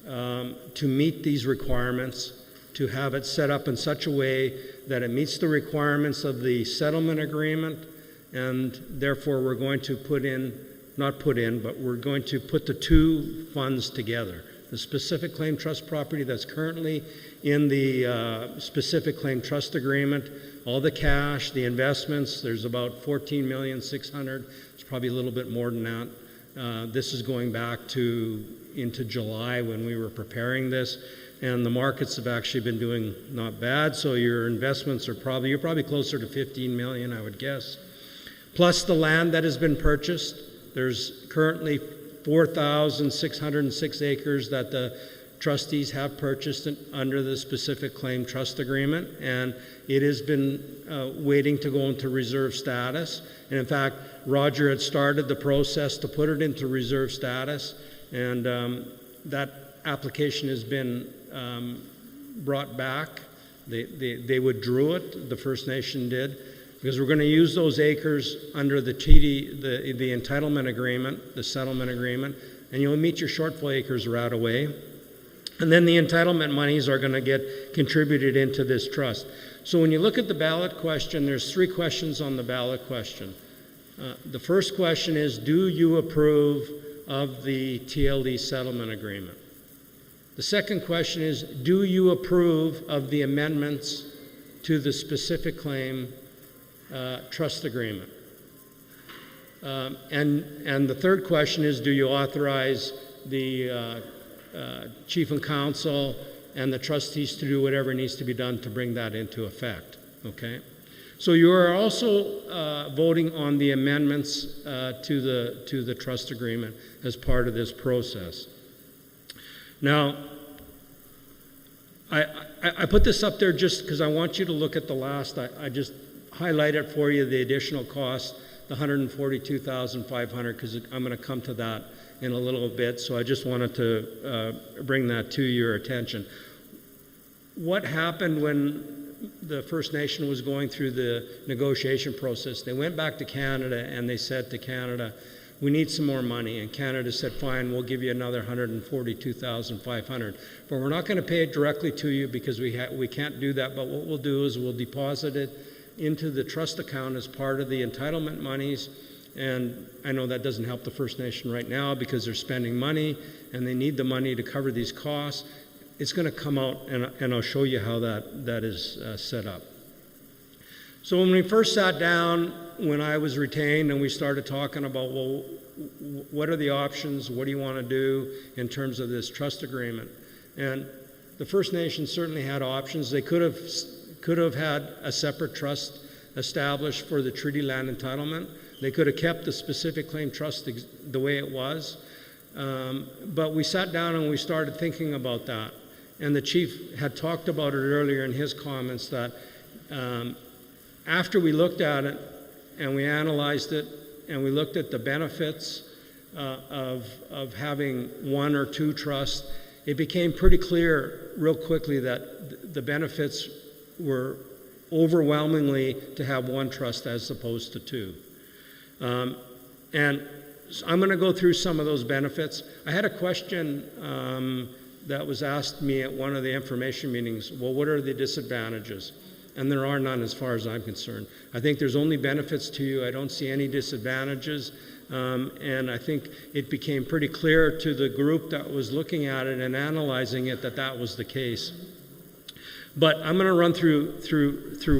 to meet these requirements, to have it set up in such a way that it meets the requirements of the settlement agreement, and therefore we're going to we're going to put the two funds together. The specific claim trust property that's currently in the specific claim trust agreement, all the cash, the investments, there's about $14,600,000. It's probably a little bit more than that. This is going back into July when we were preparing this. and the markets have actually been doing not bad, so your investments are you're probably closer to 15 million, I would guess. Plus the land that has been purchased. There's currently 4,606 acres that the trustees have purchased under the specific claim trust agreement, and it has been waiting to go into reserve status. And in fact, Roger had started the process to put it into reserve status, and that application has been brought back. They withdrew it, the First Nation did, because we're going to use those acres under the treaty, the entitlement agreement, the settlement agreement, and you'll meet your shortfall acres right away. And then the entitlement monies are going to get contributed into this trust. So when you look at the ballot question, there's 3 questions on the ballot question. The first question is, do you approve of the TLE settlement agreement? The second question is, do you approve of the amendments to the specific claim trust agreement? And the third question is, do you authorize the Chief and Council and the trustees to do whatever needs to be done to bring that into effect? Okay. So you are also voting on the amendments to the trust agreement as part of this process. Now, I put this up there just because I want you to look at the last. I just highlight it for you, the additional cost, the $142,500, because I'm going to come to that in a little bit. So I just wanted to bring that to your attention. What happened when the First Nation was going through the negotiation process? They went back to Canada and they said to Canada, we need some more money. And Canada said, fine, we'll give you another $142,500. But we're not going to pay it directly to you because we can't do that. But what we'll do is we'll deposit it into the trust account as part of the entitlement monies. And I know that doesn't help the First Nation right now because they're spending money and they need the money to cover these costs. It's going to come out, and I'll show you how that is set up. So when we first sat down, when I was retained, and we started talking about, well, what are the options? What do you want to do in terms of this trust agreement? And the First Nations certainly had options. They could have had a separate trust established for the treaty land entitlement. They could have kept the specific claim trust the way it was. But we sat down and we started thinking about that. And the chief had talked about it earlier in his comments that after we looked at it and we analyzed it and we looked at the benefits of having 1 or 2 trusts, it became pretty clear real quickly that the benefits were overwhelmingly to have 1 trust as opposed to 2. And so I'm going to go through some of those benefits. I had a question that was asked me at one of the information meetings. Well, what are the disadvantages? And there are none as far as I'm concerned. I think there's only benefits to you. I don't see any disadvantages. And I think it became pretty clear to the group that was looking at it and analyzing it that was the case. But I'm going to run through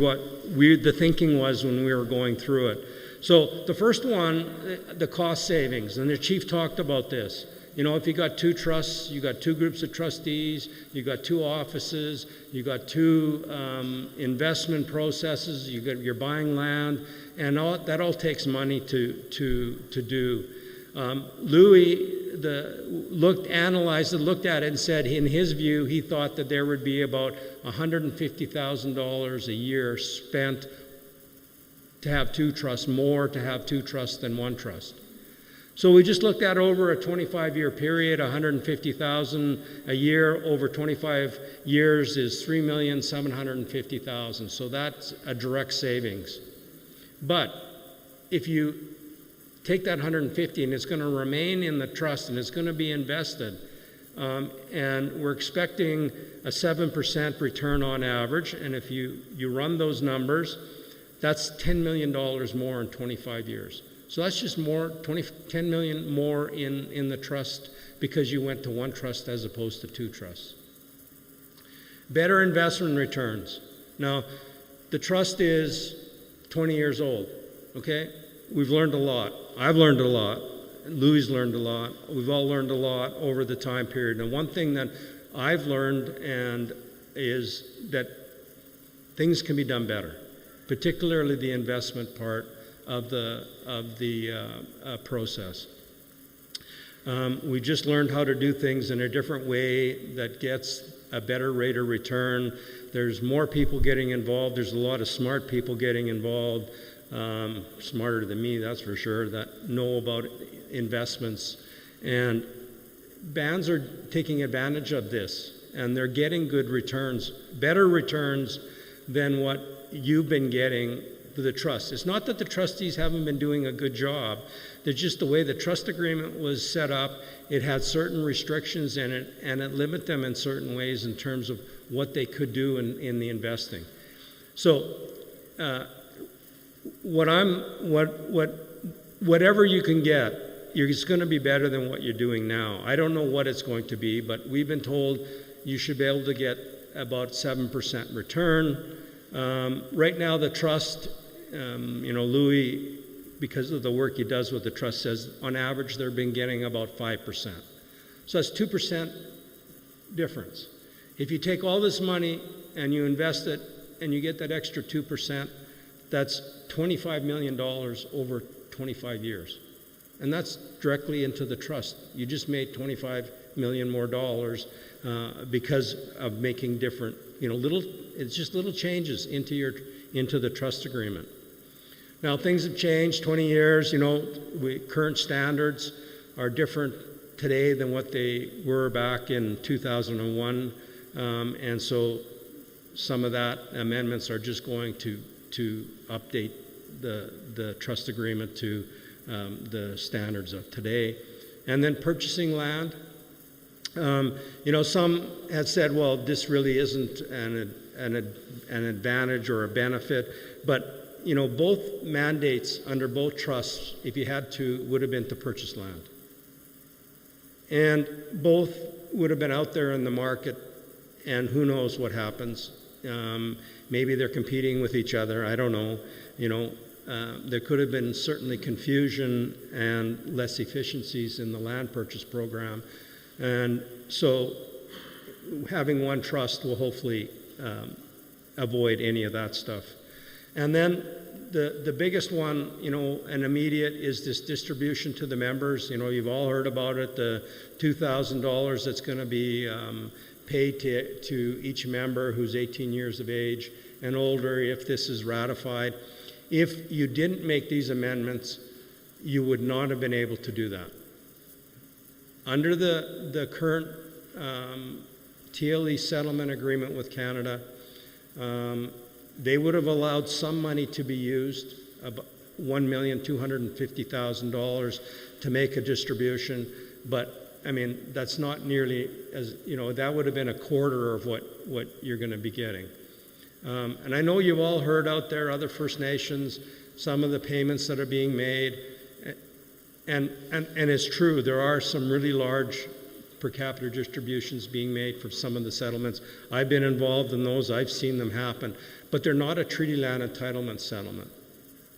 what the thinking was when we were going through it. So the first one, the cost savings, and the chief talked about this. You know, if you got 2 trusts, you got 2 groups of trustees, you got 2 offices, you got 2 investment processes, you're buying land, and that all takes money to do. Louis looked at it and said, in his view, he thought that there would be about $150,000 a year spent to have 2 trusts, more to have 2 trusts than 1 trust. So we just looked at over a 25-year period, $150,000 a year over 25 years is $3,750,000. So that's a direct savings. But if you take that 150 and it's going to remain in the trust and it's going to be invested, and we're expecting a 7% return on average, and if you run those numbers, that's $10 million more in 25 years. So that's just $10 million more in the trust because you went to 1 trust as opposed to 2 trusts. Better investment returns. Now, the trust is 20 years old, okay? We've learned a lot. I've learned a lot. Louis learned a lot. We've all learned a lot over the time period. And one thing that I've learned and is that things can be done better, particularly the investment part of the process. We just learned how to do things in a different way that gets a better rate of return. There's more people getting involved. There's a lot of smart people getting involved, smarter than me, that's for sure, that know about investments. And bands are taking advantage of this, and they're getting good returns, better returns than what you've been getting with the trust. It's not that the trustees haven't been doing a good job. They're just the way the trust agreement was set up, it had certain restrictions in it, and it limited them in certain ways in terms of what they could do in the investing. So whatever you can get, it's going to be better than what you're doing now. I don't know what it's going to be, but we've been told you should be able to get about 7% return. Right now, the trust, Louis, because of the work he does with the trust, says on average they've been getting about 5%. So that's 2% difference. If you take all this money and you invest it and you get that extra 2%, that's $25 million over 25 years. And that's directly into the trust. You just made $25 million more dollars because of making different, it's just little changes into the trust agreement. Now things have changed, 20 years, current standards are different today than what they were back in 2001. And so some of that amendments are just going to update the trust agreement to the standards of today. And then purchasing land. Some had said, well, this really isn't an advantage or a benefit, but both mandates under both trusts, if you had to, would have been to purchase land. And both would have been out there in the market, and who knows what happens. Maybe they're competing with each other, I don't know. There could have been certainly confusion and less efficiencies in the land purchase program. And so having one trust will hopefully avoid any of that stuff. And then the biggest one, and immediate, is this distribution to the members. You've all heard about it, the $2,000 that's going to be paid to each member who's 18 years of age and older if this is ratified. If you didn't make these amendments, you would not have been able to do that. Under the current TLE settlement agreement with Canada, they would have allowed some money to be used, about $1,250,000 to make a distribution, but that's not nearly as, that would have been a quarter of what you're going to be getting. And I know you've all heard out there, other First Nations, some of the payments that are being made, and it's true, there are some really large per capita distributions being made for some of the settlements. I've been involved in those, I've seen them happen, but they're not a treaty land entitlement settlement.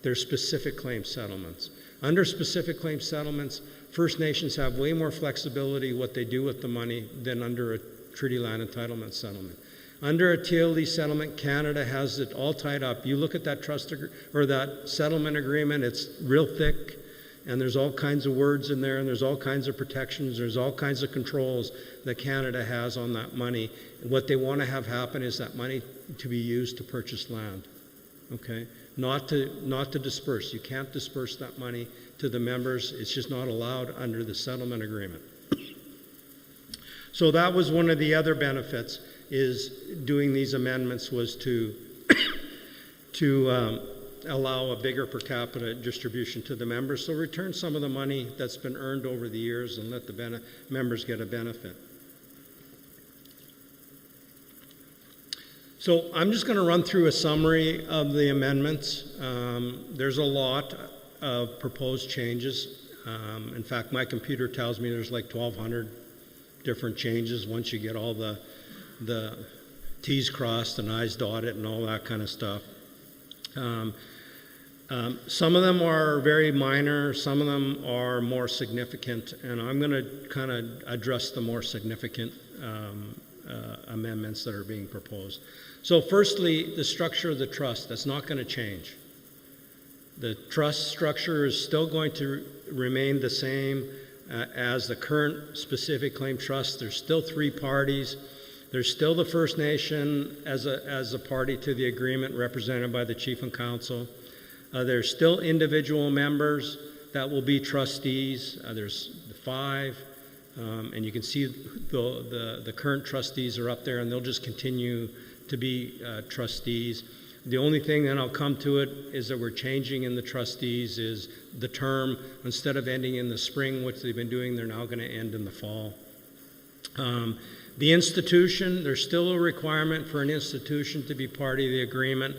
They're specific claim settlements. Under specific claim settlements, First Nations have way more flexibility what they do with the money than under a treaty land entitlement settlement. Under a TLE settlement, Canada has it all tied up. You look at that that settlement agreement, it's real thick, and there's all kinds of words in there, and there's all kinds of protections, there's all kinds of controls that Canada has on that money. And what they want to have happen is that money to be used to purchase land, okay? Not to disperse. You can't disperse that money to the members. It's just not allowed under the settlement agreement. So that was one of the other benefits, is doing these amendments was to allow a bigger per capita distribution to the members. So return some of the money that's been earned over the years and let the members get a benefit. So I'm just going to run through a summary of the amendments. There's a lot of proposed changes. In fact, my computer tells me there's like 1,200 different changes once you get all the T's crossed and I's dotted and all that kind of stuff. Some of them are very minor, some of them are more significant, and I'm going to kind of address the more significant amendments that are being proposed. So firstly, the structure of the trust, that's not going to change. The trust structure is still going to remain the same as the current specific claim trust. There's still 3 parties. There's still the First Nation as a party to the agreement, represented by the Chief and Council. There's still individual members that will be trustees. There's 5, and you can see the current trustees are up there, and they'll just continue to be trustees. The only thing, and I'll come to it, is that we're changing in the trustees is the term. Instead of ending in the spring, which they've been doing, they're now going to end in the fall. The institution, there's still a requirement for an institution to be part of the agreement.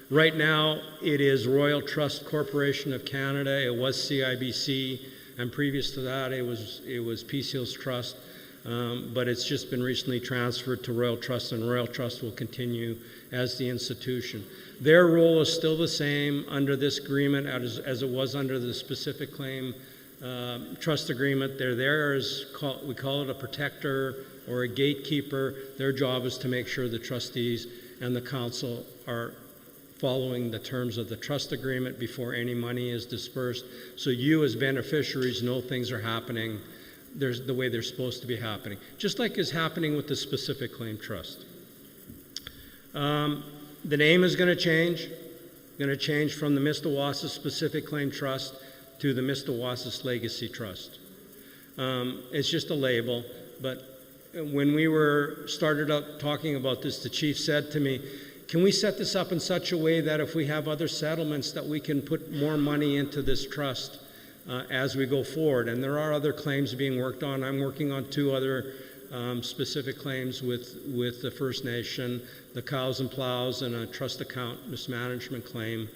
Right now, it is Royal Trust Corporation of Canada. It was CIBC, and previous to that, it was Peace Hills Trust. But it's just been recently transferred to Royal Trust, and Royal Trust will continue as the institution. Their role is still the same under this agreement as it was under the specific claim trust agreement. They're there as, we call it a protector or a gatekeeper. Their job is to make sure the trustees and the council are following the terms of the trust agreement before any money is dispersed. So you as beneficiaries know things are happening the way they're supposed to be happening, just like is happening with the specific claim trust. The name is going to change. From the Mistawasis Specific Claim Trust to the Mistawasis Legacy Trust. It's just a label, but when we started out talking about this, the chief said to me, can we set this up in such a way that if we have other settlements that we can put more money into this trust as we go forward? And there are other claims being worked on. I'm working on 2 other specific claims with the First Nation, the cows and plows, and a trust account mismanagement claim.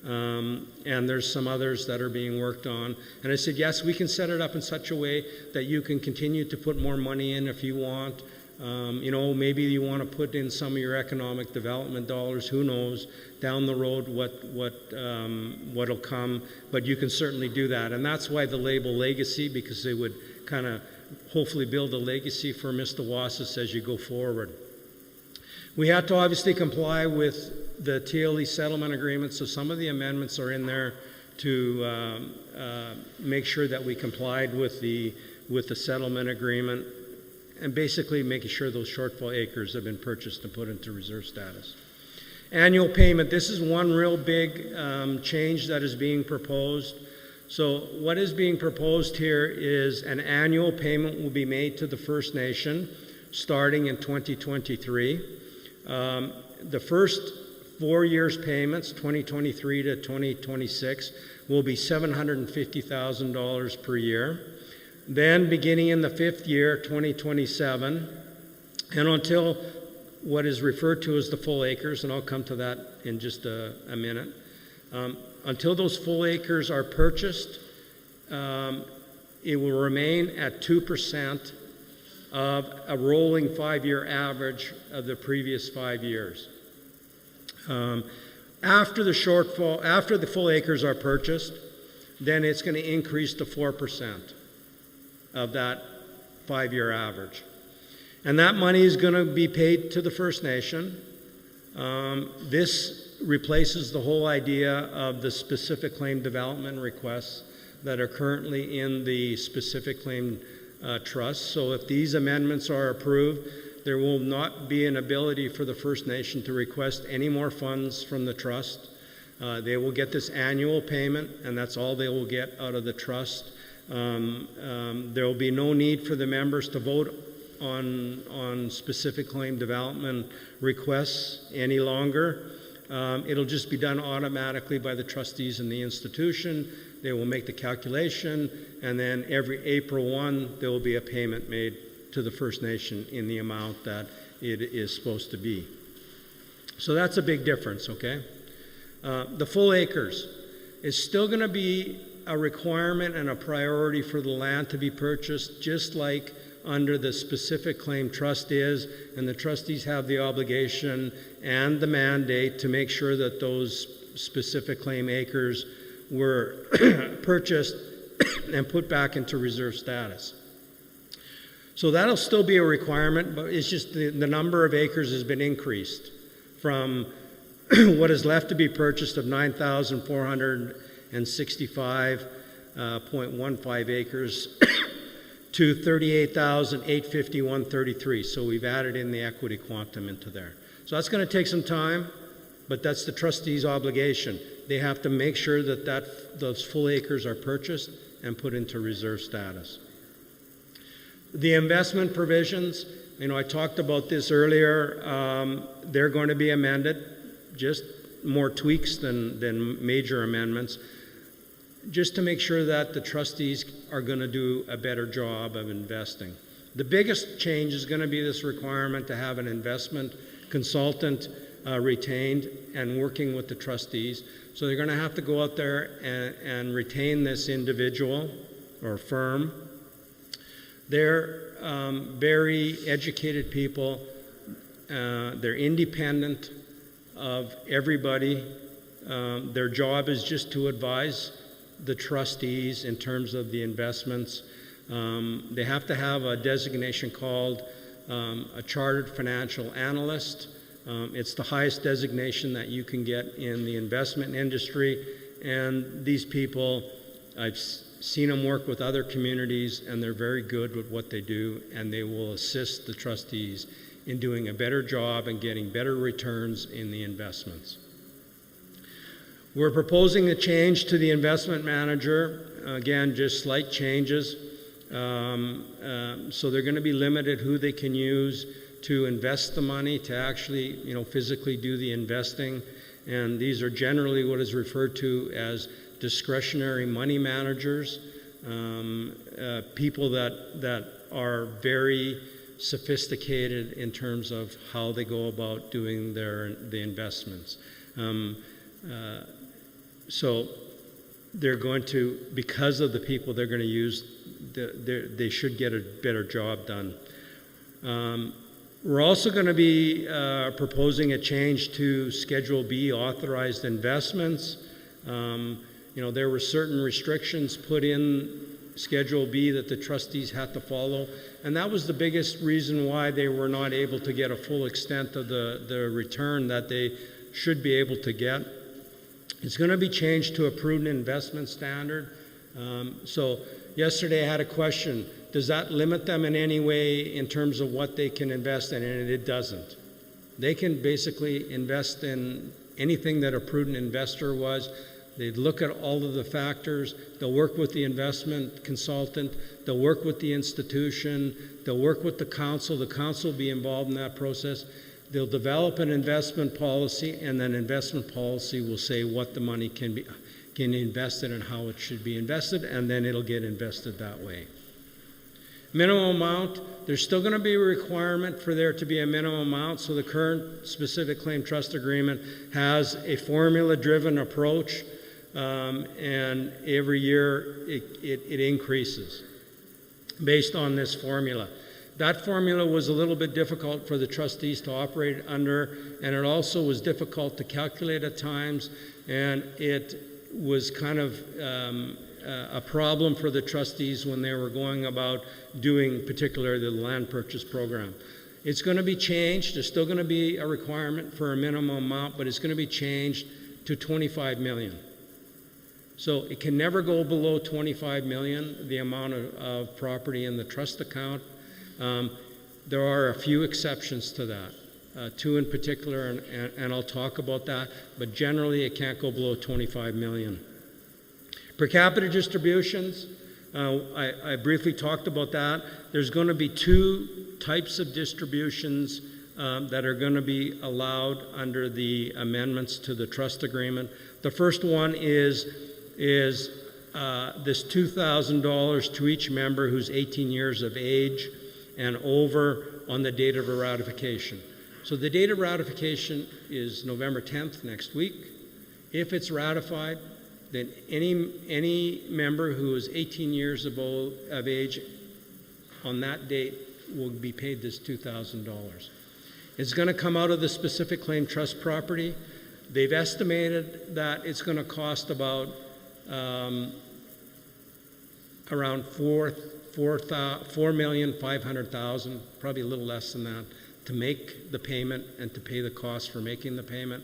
And there's some others that are being worked on. And I said, yes, we can set it up in such a way that you can continue to put more money in if you want. Maybe you want to put in some of your economic development dollars. Who knows down the road what'll come, but you can certainly do that. And that's why the label legacy, because they would kind of hopefully build a legacy for Mistawasis as you go forward. We had to obviously comply with the TLE settlement agreement, so some of the amendments are in there to make sure that we complied with the settlement agreement, and basically making sure those shortfall acres have been purchased and put into reserve status. Annual payment, this is one real big change that is being proposed. So what is being proposed here is an annual payment will be made to the First Nation starting in 2023. The first 4 years payments, 2023 to 2026, will be $750,000 per year. Then beginning in the 5th year, 2027, and until what is referred to as the full acres, and I'll come to that in just a minute, until those full acres are purchased, it will remain at 2% of a rolling 5-year average of the previous 5 years. After the full acres are purchased, then it's going to increase to 4% of that 5-year average. And that money is going to be paid to the First Nation. This replaces the whole idea of the specific claim development requests that are currently in the specific claim trust. So if these amendments are approved, there will not be an ability for the First Nation to request any more funds from the trust. They will get this annual payment, and that's all they will get out of the trust. There will be no need for the members to vote on specific claim development requests any longer. It'll just be done automatically by the trustees in the institution. They will make the calculation, and then every April 1, there will be a payment made to the First Nation in the amount that it is supposed to be. So that's a big difference, okay? The full acres is still going to be a requirement and a priority for the land to be purchased, just like under the specific claim trust is, and the trustees have the obligation and the mandate to make sure that those specific claim acres were purchased and put back into reserve status. So that'll still be a requirement, but it's just the number of acres has been increased from what is left to be purchased of 9,465.15 acres to 38,851.33. So we've added in the equity quantum into there. So that's going to take some time, but that's the trustees' obligation. They have to make sure that those full acres are purchased and put into reserve status. The investment provisions, I talked about this earlier. They're going to be amended, just more tweaks than major amendments, just to make sure that the trustees are going to do a better job of investing. The biggest change is going to be this requirement to have an investment consultant retained and working with the trustees. So they're going to have to go out there and retain this individual or firm. They're very educated people. They're independent of everybody. Their job is just to advise the trustees in terms of the investments. They have to have a designation called a Chartered Financial Analyst. It's the highest designation that you can get in the investment industry. And these people, I've seen them work with other communities, and they're very good with what they do, and they will assist the trustees in doing a better job and getting better returns in the investments. We're proposing a change to the investment manager. Again, just slight changes. So they're going to be limited who they can use to invest the money, to actually, physically do the investing. And these are generally what is referred to as discretionary money managers, people that are very sophisticated in terms of how they go about doing the investments. So they're going to, because of the people they're going to use, they should get a better job done. We're also going to be proposing a change to Schedule B authorized investments. There were certain restrictions put in Schedule B that the trustees had to follow, and that was the biggest reason why they were not able to get a full extent of the return that they should be able to get. It's going to be changed to a prudent investment standard. So yesterday I had a question. Does that limit them in any way in terms of what they can invest in? And it doesn't. They can basically invest in anything that a prudent investor was. They'd look at all of the factors. They'll work with the investment consultant. They'll work with the institution. They'll work with the council. The council will be involved in that process. They'll develop an investment policy, and then investment policy will say what the money can be invested and how it should be invested, and then it'll get invested that way. Minimum amount, there's still going to be a requirement for there to be a minimum amount, so the current specific claim trust agreement has a formula-driven approach, and every year it increases based on this formula. That formula was a little bit difficult for the trustees to operate under, and it also was difficult to calculate at times, and it was kind of a problem for the trustees when they were going about doing particularly the land purchase program. It's going to be changed. There's still going to be a requirement for a minimum amount, but it's going to be changed to $25 million. So it can never go below $25 million, the amount of property in the trust account. There are a few exceptions to that, two in particular, and I'll talk about that, but generally it can't go below $25 million. Per capita distributions, I briefly talked about that. There's going to be two types of distributions that are going to be allowed under the amendments to the trust agreement. The first one is this $2,000 to each member who's 18 years of age and over on the date of a ratification. So the date of ratification is November 10th, next week. If it's ratified, then any member who is 18 years of age on that date will be paid this $2,000. It's going to come out of the specific claim trust property. They've estimated that it's going to cost about around $4,500,000, probably a little less than that, to make the payment and to pay the cost for making the payment.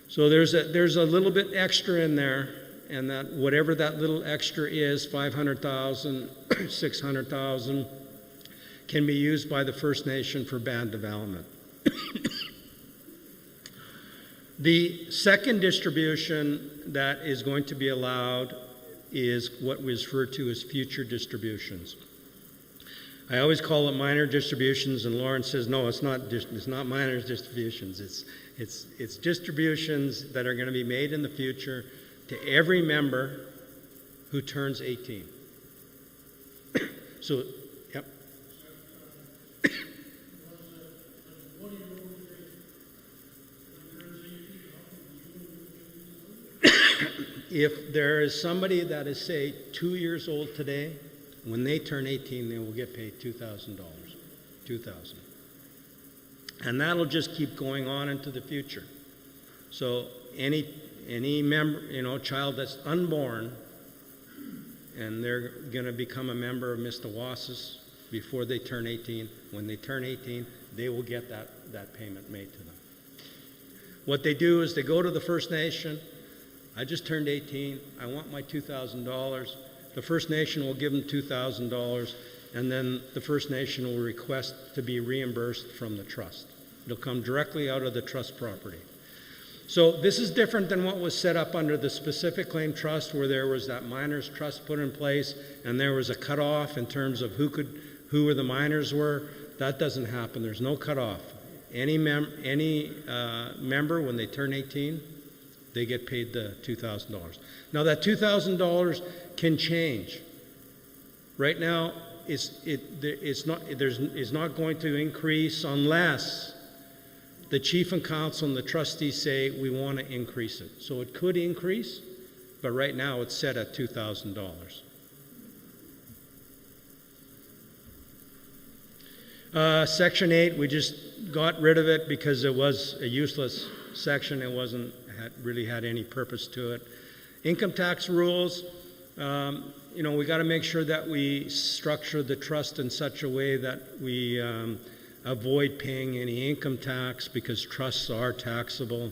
So there's a little bit extra in there, and that whatever that little extra is, 500,000, 600,000, can be used by the First Nation for band development. The second distribution that is going to be allowed is what was referred to as future distributions. I always call it minor distributions, and Lauren says, no, it's not minor distributions. It's distributions that are going to be made in the future to every member who turns 18. So, yep. If there is somebody that is, say, 2 years old today, when they turn 18, they will get paid $2,000. $2,000. And that'll just keep going on into the future. So any member, child that's unborn, and they're going to become a member of Mistawasis before they turn 18, when they turn 18, they will get that payment made to them. What they do is they go to the First Nation. I just turned 18. I want my $2,000. The First Nation will give them $2,000, and then the First Nation will request to be reimbursed from the trust. It'll come directly out of the trust property. So this is different than what was set up under the specific claim trust, where there was that minors trust put in place, and there was a cutoff in terms of who the minors were. That doesn't happen. There's no cutoff. Any member, when they turn 18, they get paid the $2,000. Now that $2,000 can change. Right now, it's not going to increase unless the chief and council and the trustees say we want to increase it. So it could increase, but right now it's set at $2,000. Section 8, we just got rid of it because it was a useless section. It really had any purpose to it. Income tax rules, we got to make sure that we structure the trust in such a way that we avoid paying any income tax, because trusts are taxable.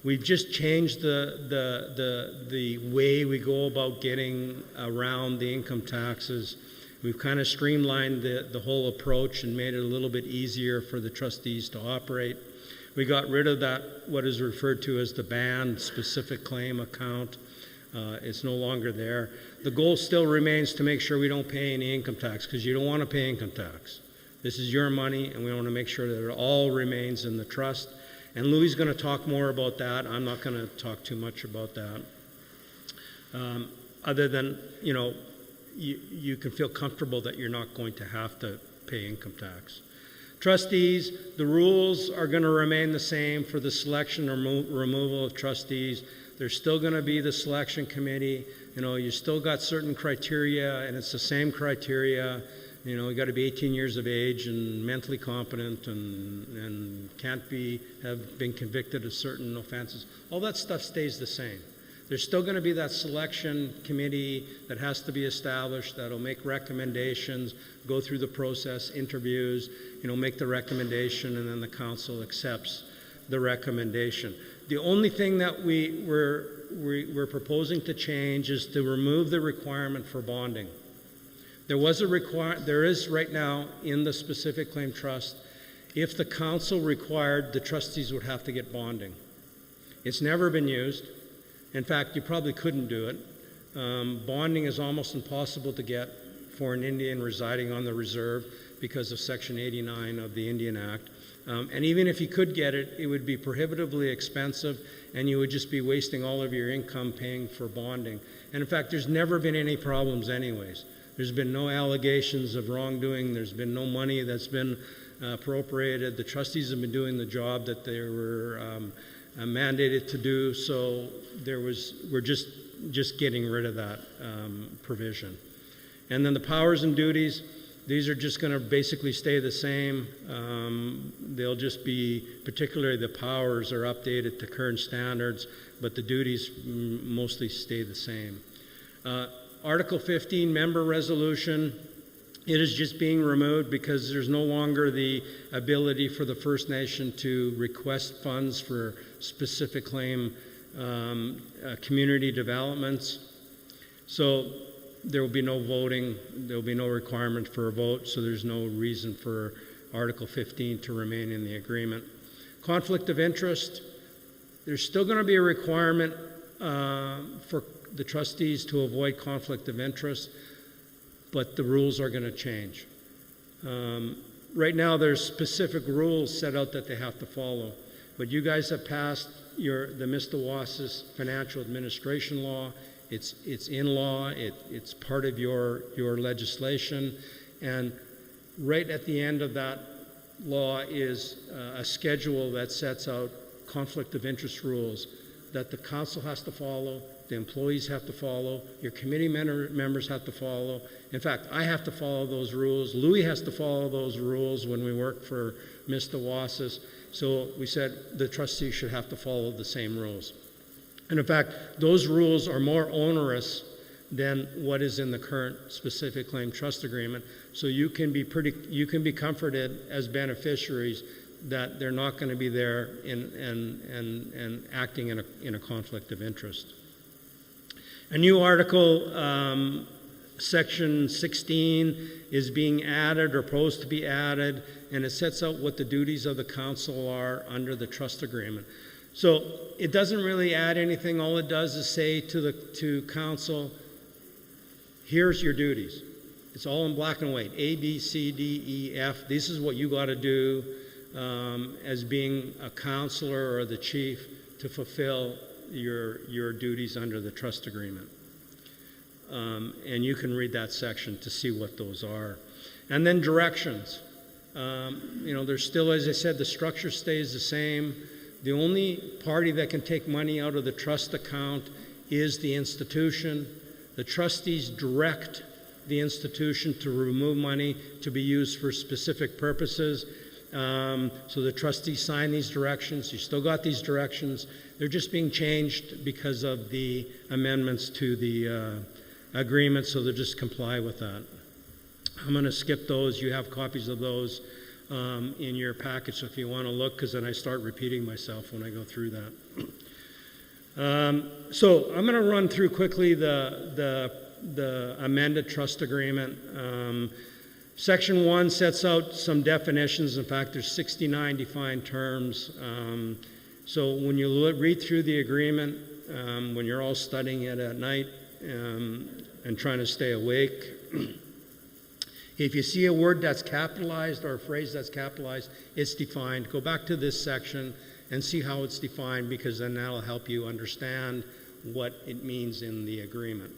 We've just changed the way we go about getting around the income taxes. We've kind of streamlined the whole approach and made it a little bit easier for the trustees to operate. We got rid of that, what is referred to as the band specific claim account. It's no longer there. The goal still remains to make sure we don't pay any income tax, because you don't want to pay income tax. This is your money, and we want to make sure that it all remains in the trust. And Louis is going to talk more about that. I'm not going to talk too much about that. Other than, you can feel comfortable that you're not going to have to pay income tax. Trustees, the rules are going to remain the same for the selection or removal of trustees. There's still going to be the selection committee. You still got certain criteria, and it's the same criteria. You got to be 18 years of age and mentally competent and can't have been convicted of certain offenses. All that stuff stays the same. There's still going to be that selection committee that has to be established, that'll make recommendations, go through the process, interviews, make the recommendation, and then the council accepts the recommendation. The only thing that we're proposing to change is to remove the requirement for bonding. There is right now in the specific claim trust, if the council required, the trustees would have to get bonding. It's never been used. In fact, you probably couldn't do it. Bonding is almost impossible to get for an Indian residing on the reserve because of Section 89 of the Indian Act. And even if you could get it, it would be prohibitively expensive, and you would just be wasting all of your income paying for bonding. And in fact, there's never been any problems anyways. There's been no allegations of wrongdoing. There's been no money that's been appropriated. The trustees have been doing the job that they were mandated to do. So we're just getting rid of that provision. And then the powers and duties, These are just going to basically stay the same. They'll just be, particularly the powers are updated to current standards, but the duties mostly stay the same. Article 15, member resolution, it is just being removed because there's no longer the ability for the First Nation to request funds for specific claim community developments. So there will be no voting, there will be no requirement for a vote, so there's no reason for Article 15 to remain in the agreement. Conflict of interest, there's still going to be a requirement for the trustees to avoid conflict of interest, but the rules are going to change. Right now there's specific rules set out that they have to follow, but you guys have passed the Mistawasis financial administration law. It's in law, it's part of your legislation, and right at the end of that law is a schedule that sets out conflict of interest rules that the council has to follow, the employees have to follow, your committee members have to follow. In fact, I have to follow those rules. Louis has to follow those rules when we work for Mistawasis. So we said the trustees should have to follow the same rules. And in fact, those rules are more onerous than what is in the current specific claim trust agreement. So you can be comforted as beneficiaries that they're not going to be there and acting in a conflict of interest. A new article, section 16, is being added or proposed to be added, and it sets out what the duties of the council are under the trust agreement. So it doesn't really add anything. All it does is say to council, here's your duties. It's all in black and white, A, B, C, D, E, F. This is what you got to do as being a councillor or the chief to fulfill your duties under the trust agreement. And you can read that section to see what those are. And then directions. There's still, as I said, the structure stays the same. The only party that can take money out of the trust account is the institution. The trustees direct the institution to remove money to be used for specific purposes. So the trustees sign these directions. You still got these directions. They're just being changed because of the amendments to the agreement, so they'll just comply with that. I'm going to skip those. You have copies of those in your package if you want to look, because then I start repeating myself when I go through that. So I'm going to run through quickly the amended trust agreement. Section 1 sets out some definitions. In fact, there's 69 defined terms. So when you read through the agreement, when you're all studying it at night and trying to stay awake, if you see a word that's capitalized or a phrase that's capitalized, it's defined. Go back to this section and see how it's defined, because then that'll help you understand what it means in the agreement.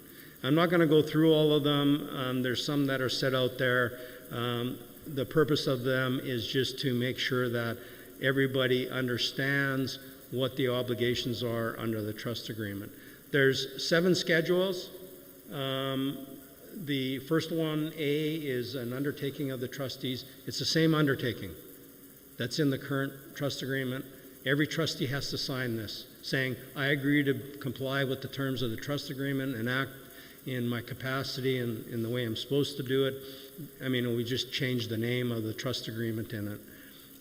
I'm not going to go through all of them. There's some that are set out there. The purpose of them is just to make sure that everybody understands what the obligations are under the trust agreement. There's 7 schedules. The first one, A, is an undertaking of the trustees. It's the same undertaking that's in the current trust agreement. Every trustee has to sign this, saying, I agree to comply with the terms of the trust agreement and act in my capacity and in the way I'm supposed to do it. I mean, we just changed the name of the trust agreement in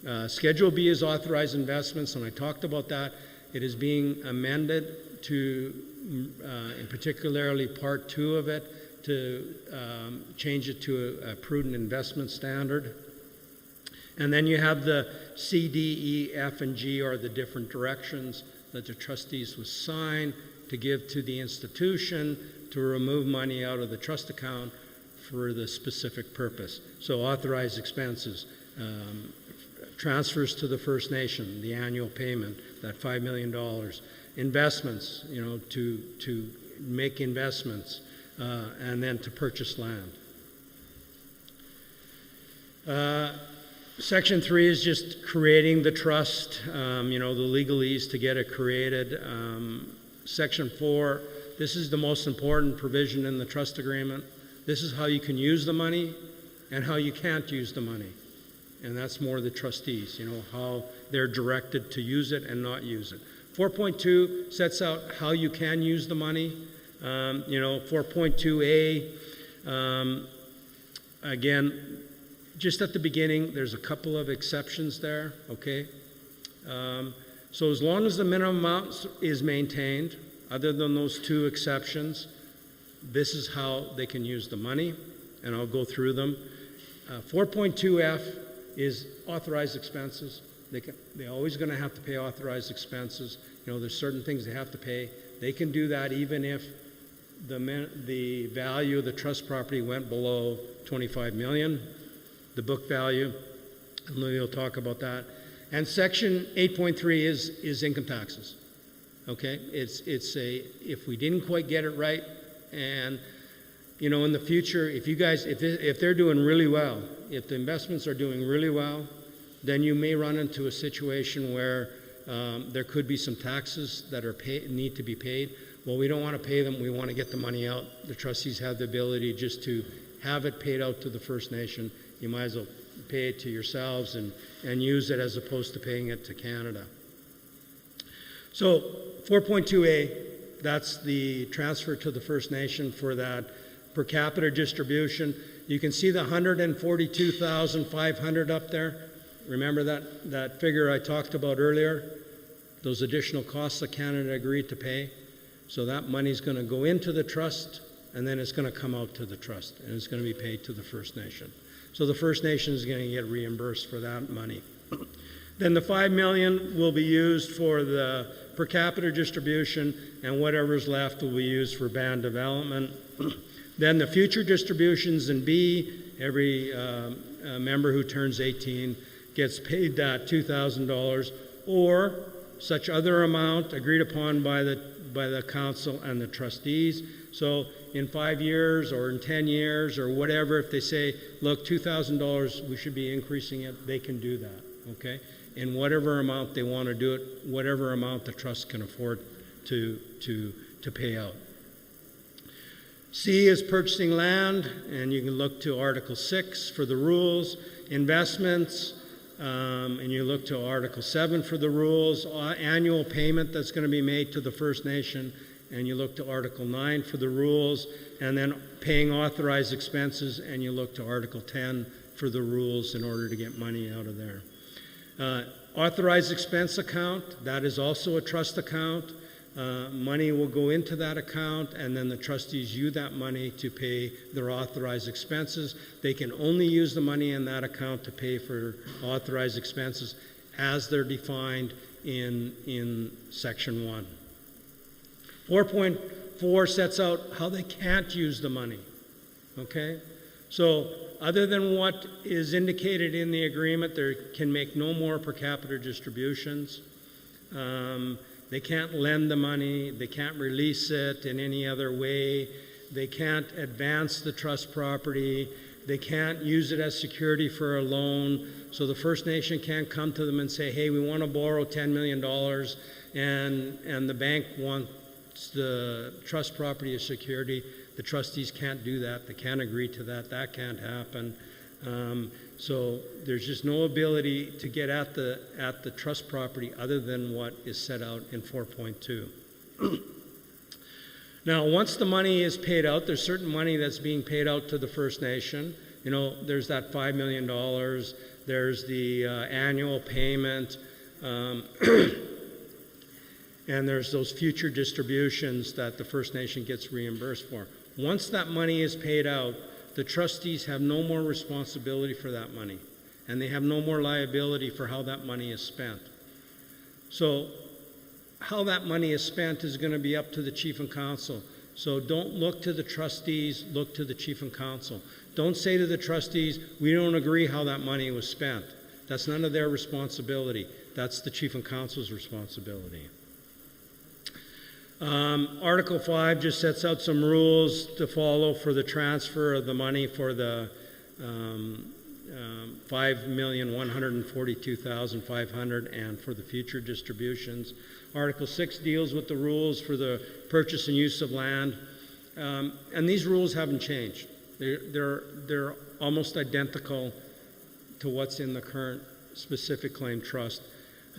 it. Schedule B is authorized investments, and I talked about that. It is being amended to, in particularly Part 2 of it, to change it to a prudent investment standard. And then you have the C, D, E, F, and G are the different directions that the trustees will sign to give to the institution to remove money out of the trust account for the specific purpose. So authorized expenses, transfers to the First Nation, the annual payment, that $5 million, investments, to make investments, and then to purchase land. Section 3 is just creating the trust, the legalese to get it created. Section 4, this is the most important provision in the trust agreement. This is how you can use the money. and how you can't use the money. And that's more the trustees, how they're directed to use it and not use it. 4.2 sets out how you can use the money. 4.2A, again, just at the beginning, there's a couple of exceptions there, okay? So as long as the minimum amount is maintained, other than those two exceptions, this is how they can use the money, and I'll go through them. 4.2F is authorized expenses. They're always going to have to pay authorized expenses. There's certain things they have to pay. They can do that even if the value of the trust property went below $25 million, the book value, and Louis will talk about that. And Section 8.3 is income taxes. Okay, if we didn't quite get it right, and in the future, if they're doing really well, if the investments are doing really well, then you may run into a situation where there could be some taxes that need to be paid. Well, we don't want to pay them. We want to get the money out. The trustees have the ability just to have it paid out to the First Nation. You might as well pay it to yourselves and use it as opposed to paying it to Canada. So 4.2A, that's the transfer to the First Nation for that per capita distribution. You can see the 142,500 up there. Remember that figure I talked about earlier? Those additional costs that Canada agreed to pay. So that money's going to go into the trust, and then it's going to come out to the trust, and it's going to be paid to the First Nation. So the First Nation is going to get reimbursed for that money. Then the $5 million will be used for the per capita distribution, and whatever's left will be used for band development. Then the future distributions in B, every member who turns 18 gets paid that $2,000 or such other amount agreed upon by the council and the trustees. So in 5 years or in 10 years or whatever, if they say, look, $2,000, we should be increasing it, they can do that, okay? In whatever amount they want to do it, whatever amount the trust can afford to pay out. C is purchasing land, and you can look to Article 6 for the rules. Investments, and you look to Article 7 for the rules. Annual payment that's going to be made to the First Nation, and you look to Article 9 for the rules. And then paying authorized expenses, and you look to Article 10 for the rules in order to get money out of there. Authorized expense account, that is also a trust account. Money will go into that account, and then the trustees use that money to pay their authorized expenses. They can only use the money in that account to pay for authorized expenses as they're defined in Section 1. 4.4 sets out how they can't use the money. Okay? So other than what is indicated in the agreement, they can make no more per capita distributions. They can't lend the money. They can't release it in any other way. They can't advance the trust property. They can't use it as security for a loan. So the First Nation can't come to them and say, hey, we want to borrow $10 million and the bank wants the trust property as security. The trustees can't do that. They can't agree to that. That can't happen. So there's just no ability to get at the trust property other than what is set out in 4.2. Now, once the money is paid out, there's certain money that's being paid out to the First Nation. There's that $5 million. There's the annual payment. And there's those future distributions that the First Nation gets reimbursed for. Once that money is paid out, the trustees have no more responsibility for that money, and they have no more liability for how that money is spent. So how that money is spent is going to be up to the Chief and Council. So don't look to the trustees, look to the Chief and Council. Don't say to the trustees, we don't agree how that money was spent. That's none of their responsibility. That's the Chief and Council's responsibility. Article 5 just sets out some rules to follow for the transfer of the money for the 5,142,500 and for the future distributions. Article 6 deals with the rules for the purchase and use of land, and these rules haven't changed. They're almost identical to what's in the current specific claim trust.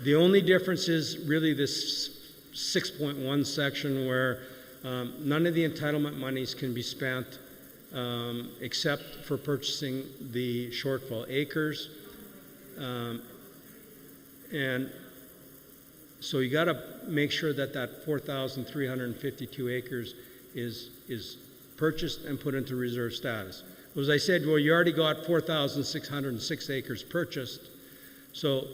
The only difference is really this 6.1 section where none of the entitlement monies can be spent except for purchasing the shortfall acres. And so you got to make sure that that 4,352 acres is purchased and put into reserve status. As I said, well, you already got 4,606 acres purchased, so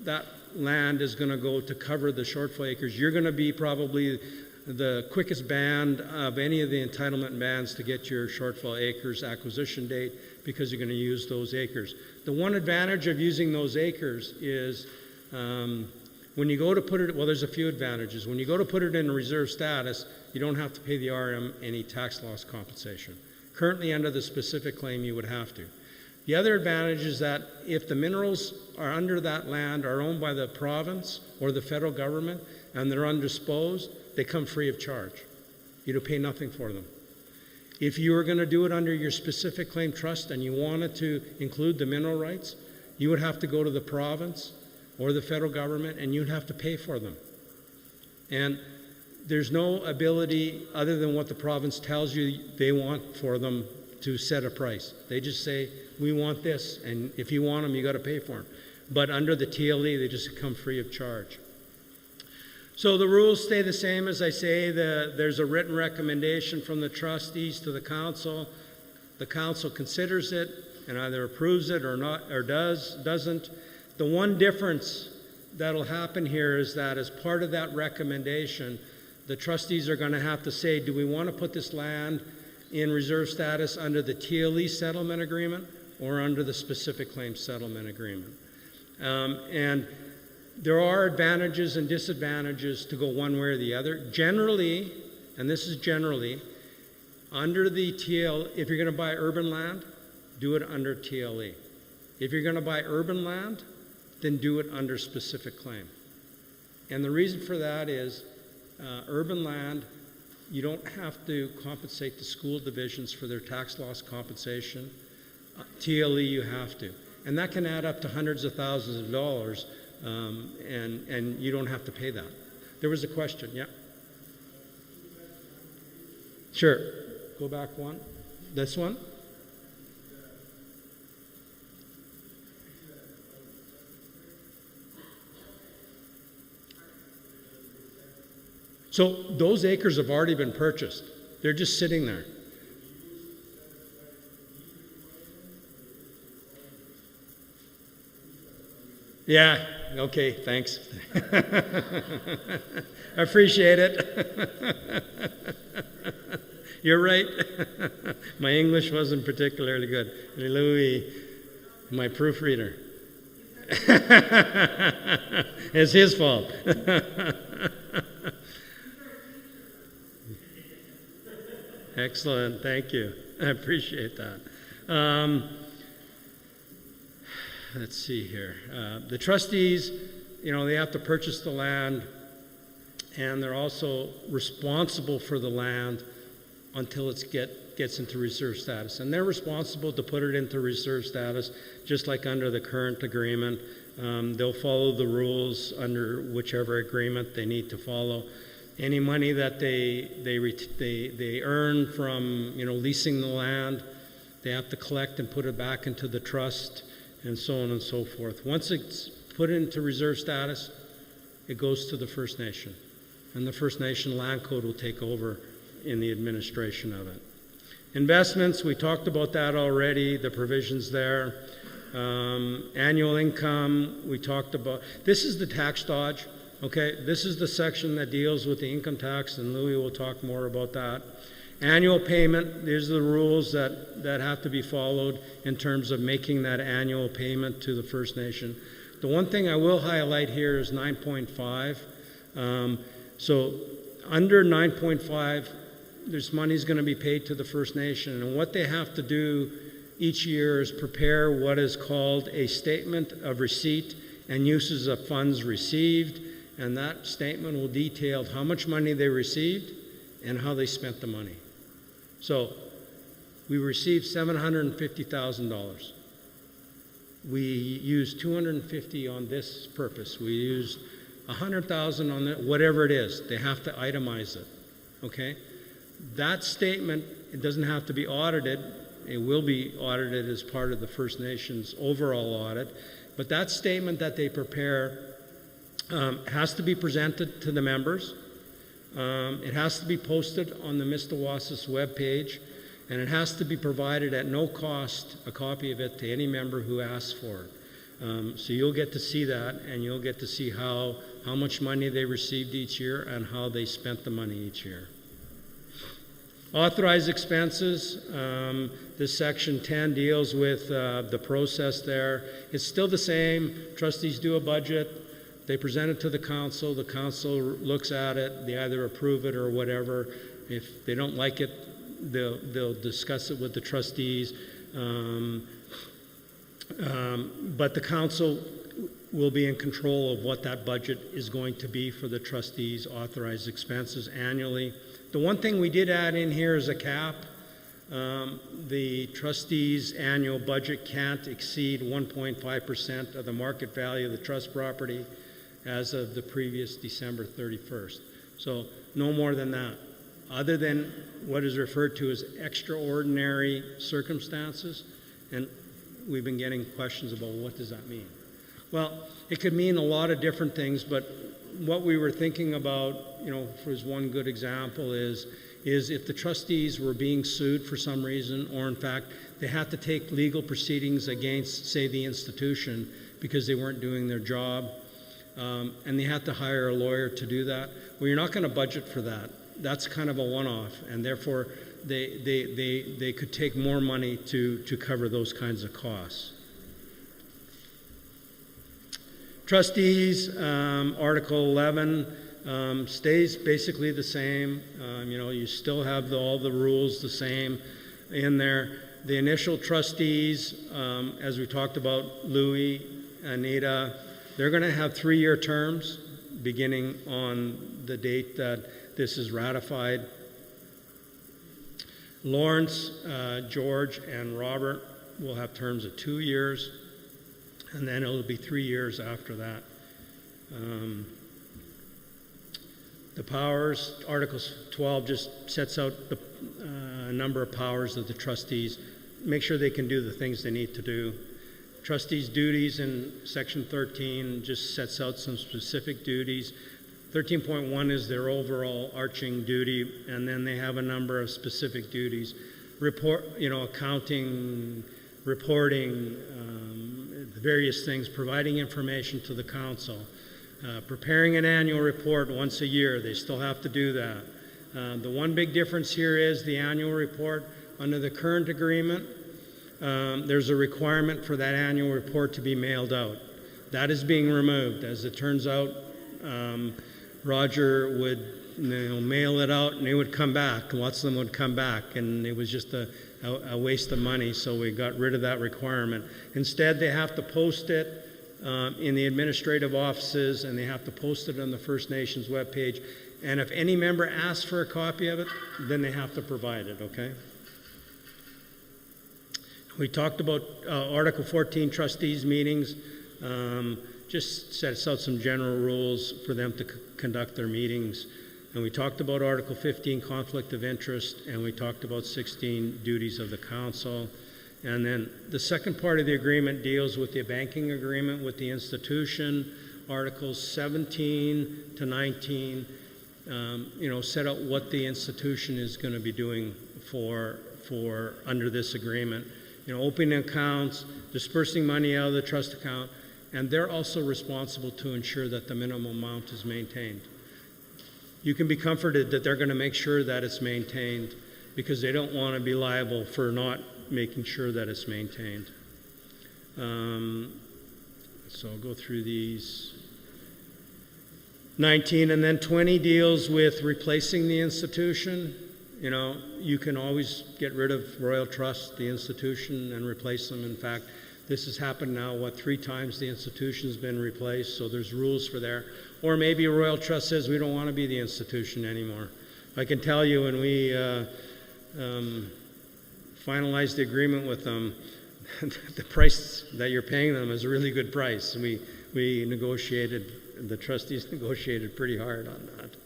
that land is going to go to cover the shortfall acres. You're going to be probably the quickest band of any of the entitlement bands to get your shortfall acres acquisition date because you're going to use those acres. The one advantage of using those acres is when you go to put it, well, there's a few advantages. When you go to put it in reserve status, you don't have to pay the RM any tax loss compensation. Currently, under the specific claim, you would have to. The other advantage is that if the minerals are under that land are owned by the province or the federal government and they're undisposed, they come free of charge. You don't pay nothing for them. If you were going to do it under your specific claim trust and you wanted to include the mineral rights, you would have to go to the province or the federal government and you'd have to pay for them. And there's no ability other than what the province tells you they want for them to set a price. They just say, we want this, and if you want them, you got to pay for them. But under the TLE, they just come free of charge. So the rules stay the same. As I say, there's a written recommendation from the trustees to the council. The council considers it and either approves it or not, or doesn't. The one difference that'll happen here is that as part of that recommendation, the trustees are going to have to say, do we want to put this land in reserve status under the TLE settlement agreement or under the specific claim settlement agreement? And there are advantages and disadvantages to go one way or the other. Generally, and this is generally, under the TLE, if you're going to buy urban land, do it under TLE. If you're going to buy urban land, then do it under specific claim. And the reason for that is urban land, you don't have to compensate the school divisions for their tax loss compensation. TLE, you have to. And that can add up to hundreds of thousands of dollars, and you don't have to pay that. There was a question, yeah? Sure. Go back one. This one? So those acres have already been purchased. They're just sitting there. Yeah, okay, thanks. I appreciate it. You're right. My English wasn't particularly good. Louis, my proofreader. It's his fault. Excellent, thank you. I appreciate that. Let's see here. The trustees, they have to purchase the land, and they're also responsible for the land until it gets into reserve status. And they're responsible to put it into reserve status, just like under the current agreement. They'll follow the rules under whichever agreement they need to follow. Any money that they earn from leasing the land, they have to collect and put it back into the trust, and so on and so forth. Once it's put into reserve status, it goes to the First Nation, and the First Nation Land Code will take over in the administration of it. Investments, we talked about that already, the provisions there. Annual income, we talked about. This is the tax dodge. Okay, this is the section that deals with the income tax, and Louis will talk more about that. Annual payment, these are the rules that have to be followed in terms of making that annual payment to the First Nation. The one thing I will highlight here is 9.5. So under 9.5, there's money's going to be paid to the First Nation, and what they have to do each year is prepare what is called a statement of receipt and uses of funds received. And that statement will detail how much money they received and how they spent the money. So We received $750,000. We used $250 on this purpose. We used $100,000 on that, whatever it is. They have to itemize it, okay? That statement, it doesn't have to be audited. It will be audited as part of the First Nations overall audit. But that statement that they prepare has to be presented to the members. It has to be posted on the Mistawasis webpage, and it has to be provided at no cost, a copy of it, to any member who asks for it. So you'll get to see that, and you'll get to see how much money they received each year and how they spent the money each year. Authorized expenses, this section 10 deals with the process there. It's still the same. Trustees do a budget, they present it to the council looks at it, they either approve it or whatever. If they don't like it, they'll discuss it with the trustees. But the council will be in control of what that budget is going to be for the trustees' authorized expenses annually. The one thing we did add in here is a cap. The trustees' annual budget can't exceed 1.5% of the market value of the trust property as of the previous December 31st. So no more than that, other than what is referred to as extraordinary circumstances. And we've been getting questions about what does that mean? Well, it could mean a lot of different things, but what we were thinking about, for as one good example is if the trustees were being sued for some reason, or in fact, they had to take legal proceedings against, say, the institution because they weren't doing their job, and they had to hire a lawyer to do that. Well, you're not going to budget for that. That's kind of a one-off, and therefore they could take more money to cover those kinds of costs. Trustees, Article 11 stays basically the same. You still have all the rules the same in there. The initial trustees, as we talked about, Louis, Anita, they're going to have 3-year terms beginning on the date that this is ratified. Lawrence, George, and Robert will have terms of 2 years, and then it'll be 3 years after that. The powers, Article 12 just sets out the number of powers of the trustees, make sure they can do the things they need to do. Trustees' duties in Section 13 just sets out some specific duties. 13.1 is their overall arching duty, and then they have a number of specific duties. Accounting, reporting, various things, providing information to the council, preparing an annual report once a year. They still have to do that. The one big difference here is the annual report. Under the current agreement, there's a requirement for that annual report to be mailed out. That is being removed. As it turns out, Roger would mail it out and it would come back. Lots of them would come back, and it was just a waste of money, so we got rid of that requirement. Instead, they have to post it in the administrative offices, and they have to post it on the First Nations webpage. And if any member asks for a copy of it, then they have to provide it, okay? We talked about Article 14 trustees meetings. Just sets out some general rules for them to conduct their meetings. And we talked about Article 15, conflict of interest, and we talked about 16, duties of the council. And then the second part of the agreement deals with the banking agreement with the institution. Articles 17 to 19, set out what the institution is going to be doing for under this agreement. Opening accounts, dispersing money out of the trust account, and they're also responsible to ensure that the minimum amount is maintained. You can be comforted that they're going to make sure that it's maintained, because they don't want to be liable for not making sure that it's maintained. So I'll go through these. 19 and then 20 deals with replacing the institution. You can always get rid of Royal Trust, the institution, and replace them. In fact, this has happened now, 3 times the institution's been replaced, so there's rules for there. Or maybe a Royal Trust says we don't want to be the institution anymore. I can tell you when we finalized the agreement with them, the price that you're paying them is a really good price. We negotiated, the trustees negotiated pretty hard on that.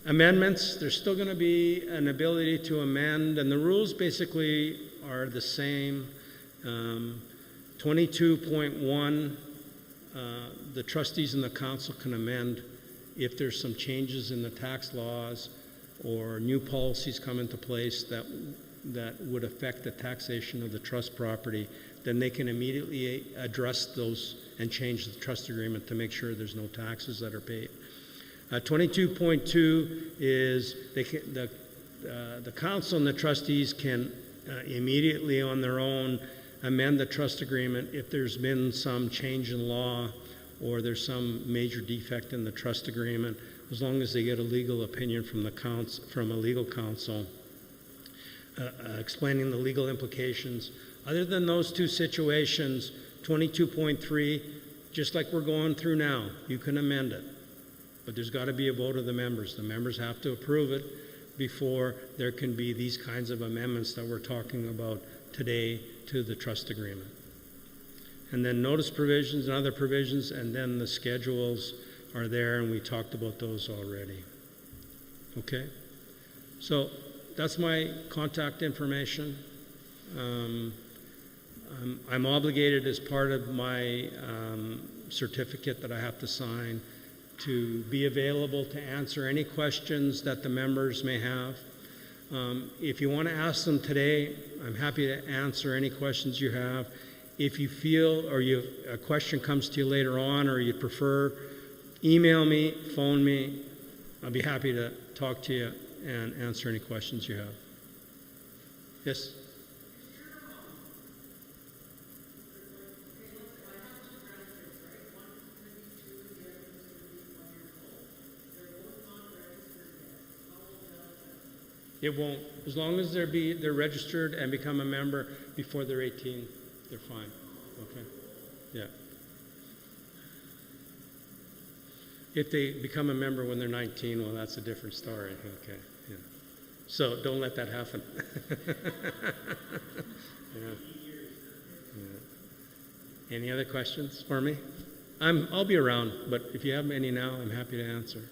Amendments, there's still going to be an ability to amend, and the rules basically are the same. 22.1, the trustees and the council can amend if there's some changes in the tax laws or new policies come into place that would affect the taxation of the trust property, then they can immediately address those and change the trust agreement to make sure there's no taxes that are paid. 22.2 is the council and the trustees can immediately on their own amend the trust agreement if there's been some change in law or there's some major defect in the trust agreement, as long as they get a legal opinion from a legal counsel explaining the legal implications. Other than those two situations, 22.3, just like we're going through now, you can amend it. But there's got to be a vote of the members. The members have to approve it before there can be these kinds of amendments that we're talking about today to the trust agreement. And then notice provisions and other provisions, and then the schedules are there, and we talked about those already. Okay? So that's my contact information. I'm obligated as part of my certificate that I have to sign to be available to answer any questions that the members may have. If you want to ask them today, I'm happy to answer any questions you have. If you feel or a question comes to you later on or you prefer, email me, phone me. I'll be happy to talk to you and answer any questions you have. Yes? It won't. As long as they're registered and become a member before they're 18, they're fine. Okay? Yeah. If they become a member when they're 19, well, that's a different story. Okay. Yeah. So don't let that happen. Yeah. Yeah. Any other questions for me? I'll be around, but if you have any now, I'm happy to answer.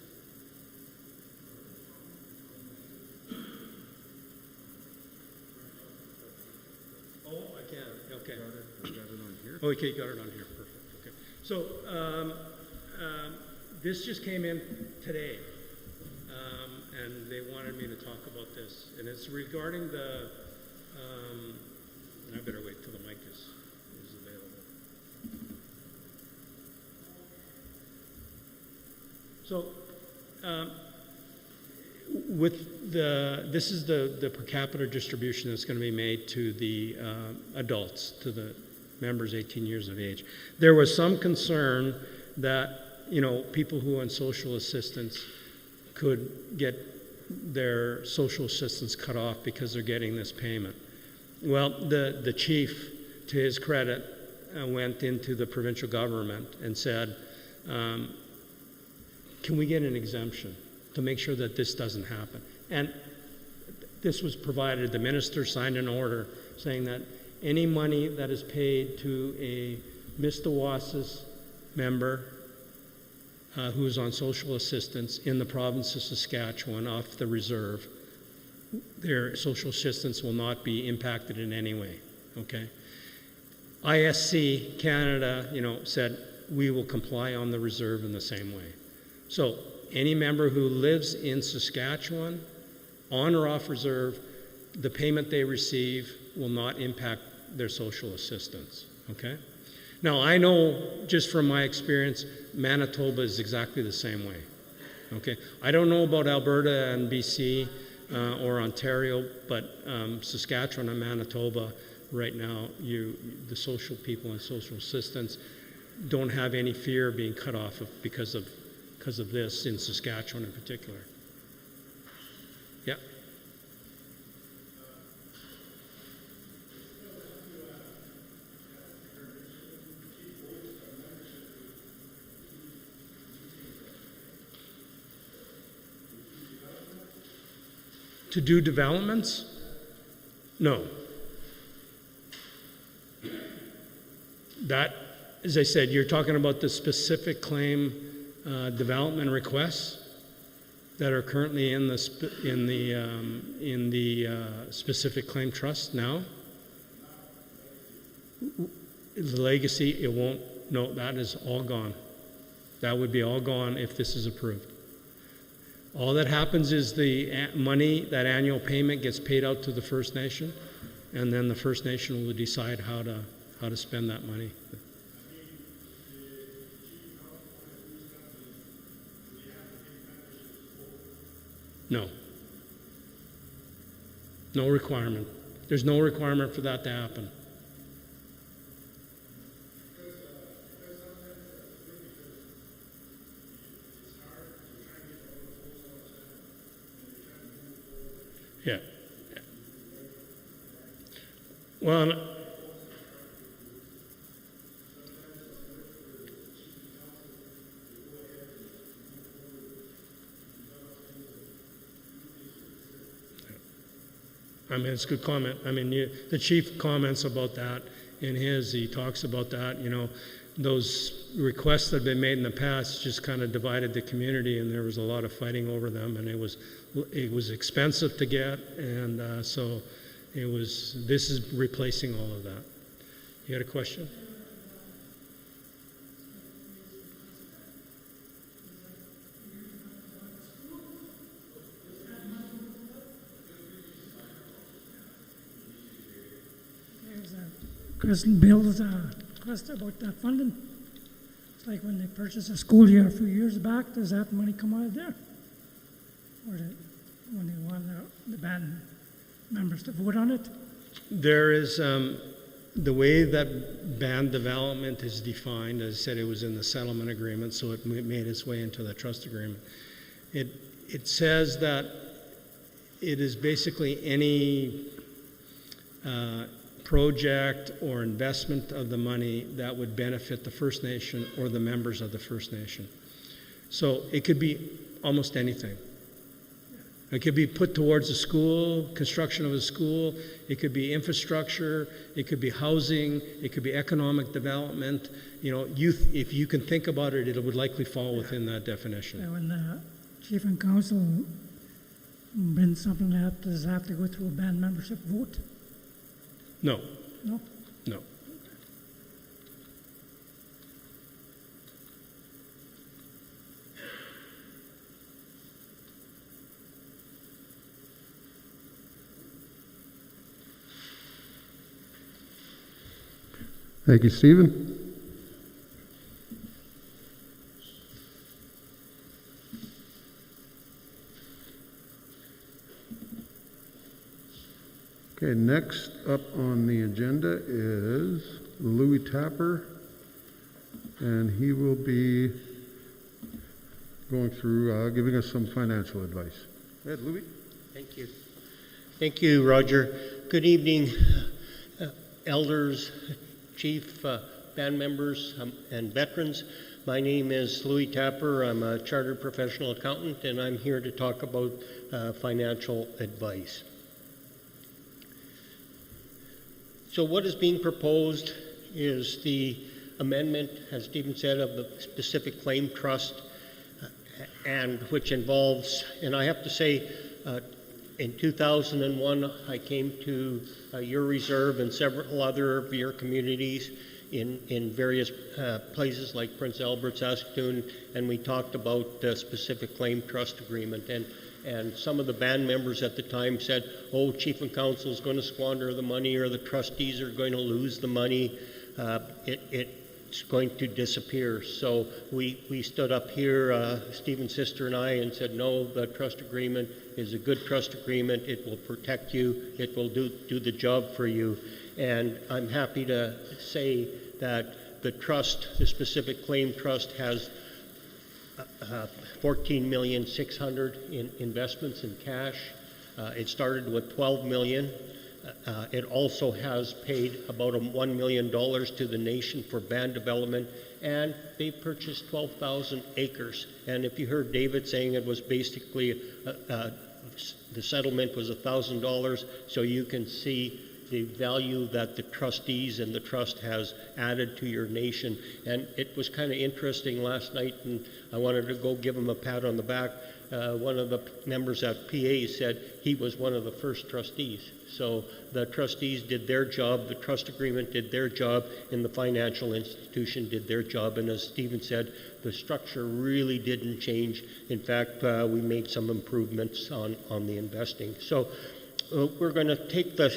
Oh, okay, got it on here. Perfect. Okay. So this just came in today, and they wanted me to talk about this, and it's regarding the. And I better wait till the mic is available. So. This is the per capita distribution that's going to be made to the adults, to the members 18 years of age. There was some concern that, people who are on social assistance could get their social assistance cut off because they're getting this payment. Well, the chief, to his credit, went into the provincial government and said, can we get an exemption to make sure that this doesn't happen? And this was provided. The minister signed an order saying that any money that is paid to a Mistawasis member who is on social assistance in the province of Saskatchewan off the reserve, their social assistance will not be impacted in any way. Okay? ISC Canada, said we will comply on the reserve in the same way. So any member who lives in Saskatchewan, on or off reserve, the payment they receive will not impact their social assistance, okay? Now, I know just from my experience, Manitoba is exactly the same way, okay? I don't know about Alberta and BC or Ontario, but Saskatchewan and Manitoba, right now, the social people and social assistance don't have any fear of being cut off because of this in Saskatchewan in particular. Yeah. To do developments? No. That, as I said, you're talking about the specific claim development requests that are currently in the specific claim trust now. The legacy, it won't. No, that is all gone. That would be all gone if this is approved. All that happens is the money, that annual payment, gets paid out to the First Nation, and then the First Nation will decide how to spend that money. No. No requirement. There's no requirement for that to happen. Yeah. Well, I mean, it's a good comment. I mean, the chief comments about that in he talks about that, those requests that have been made in the past just kind of divided the community, and there was a lot of fighting over them, and it was expensive to get, and so this is replacing all of that. You had a question? Question Bill's question about that funding. It's like when they purchased a school here a few years back, does that money come out of there? Or when they want the band members to vote on it? There is, the way that band development is defined, as I said, it was in the settlement agreement, so it made its way into the trust agreement. It says that it is basically any project or investment of the money that would benefit the First Nation or the members of the First Nation. So it could be almost anything. It could be put towards a school, construction of a school. It could be infrastructure. It could be housing. It could be economic development. If you can think about it, it would likely fall within that definition. So when the chief and council brings something that does have to go through a band membership vote? No. No? No. Thank you, Stephen. Okay, next up on the agenda is Louis Tapper, and he will be going through giving us some financial advice. Go ahead, Louis. Thank you. Thank you, Roger. Good evening, elders, chief, band members, and veterans. My name is Louis Tapper. I'm a chartered professional accountant, and I'm here to talk about financial advice. So what is being proposed is the amendment, as Stephen said, of the specific claim trust, and which involves, and I have to say, in 2001, I came to your reserve and several other of your communities in various places like Prince Albert, Saskatchewan, and we talked about the specific claim trust agreement. And some of the band members at the time said, oh, chief and council is going to squander the money, or the trustees are going to lose the money. It's going to disappear. So we stood up here, Stephen's sister and I, and said, no, the trust agreement is a good trust agreement. It will protect you. It will do the job for you. And I'm happy to say that the trust, the specific claim trust, has $14,600,000 in investments in cash. It started with $12 million. It also has paid about $1 million to the nation for band development, and they purchased 12,000 acres. And if you heard David saying it was basically the settlement was $1,000, so you can see the value that the trustees and the trust has added to your nation. And it was kind of interesting last night, and I wanted to go give him a pat on the back. One of the members at PA said he was one of the first trustees. So the trustees did their job, the trust agreement did their job, and the financial institution did their job. And as Stephen said, the structure really didn't change. In fact, we made some improvements on the investing. So we're going to take the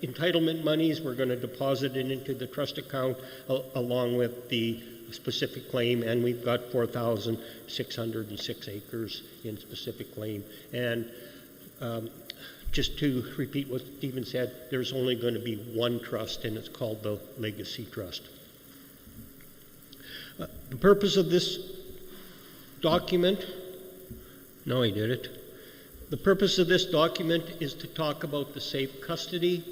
entitlement monies, we're going to deposit it into the trust account along with the specific claim, and we've got 4,606 acres in specific claim. And just to repeat what Stephen said, there's only going to be one trust, and it's called the Legacy Trust. The purpose of this document, no, I did it. The purpose of this document is to talk about the safe custody,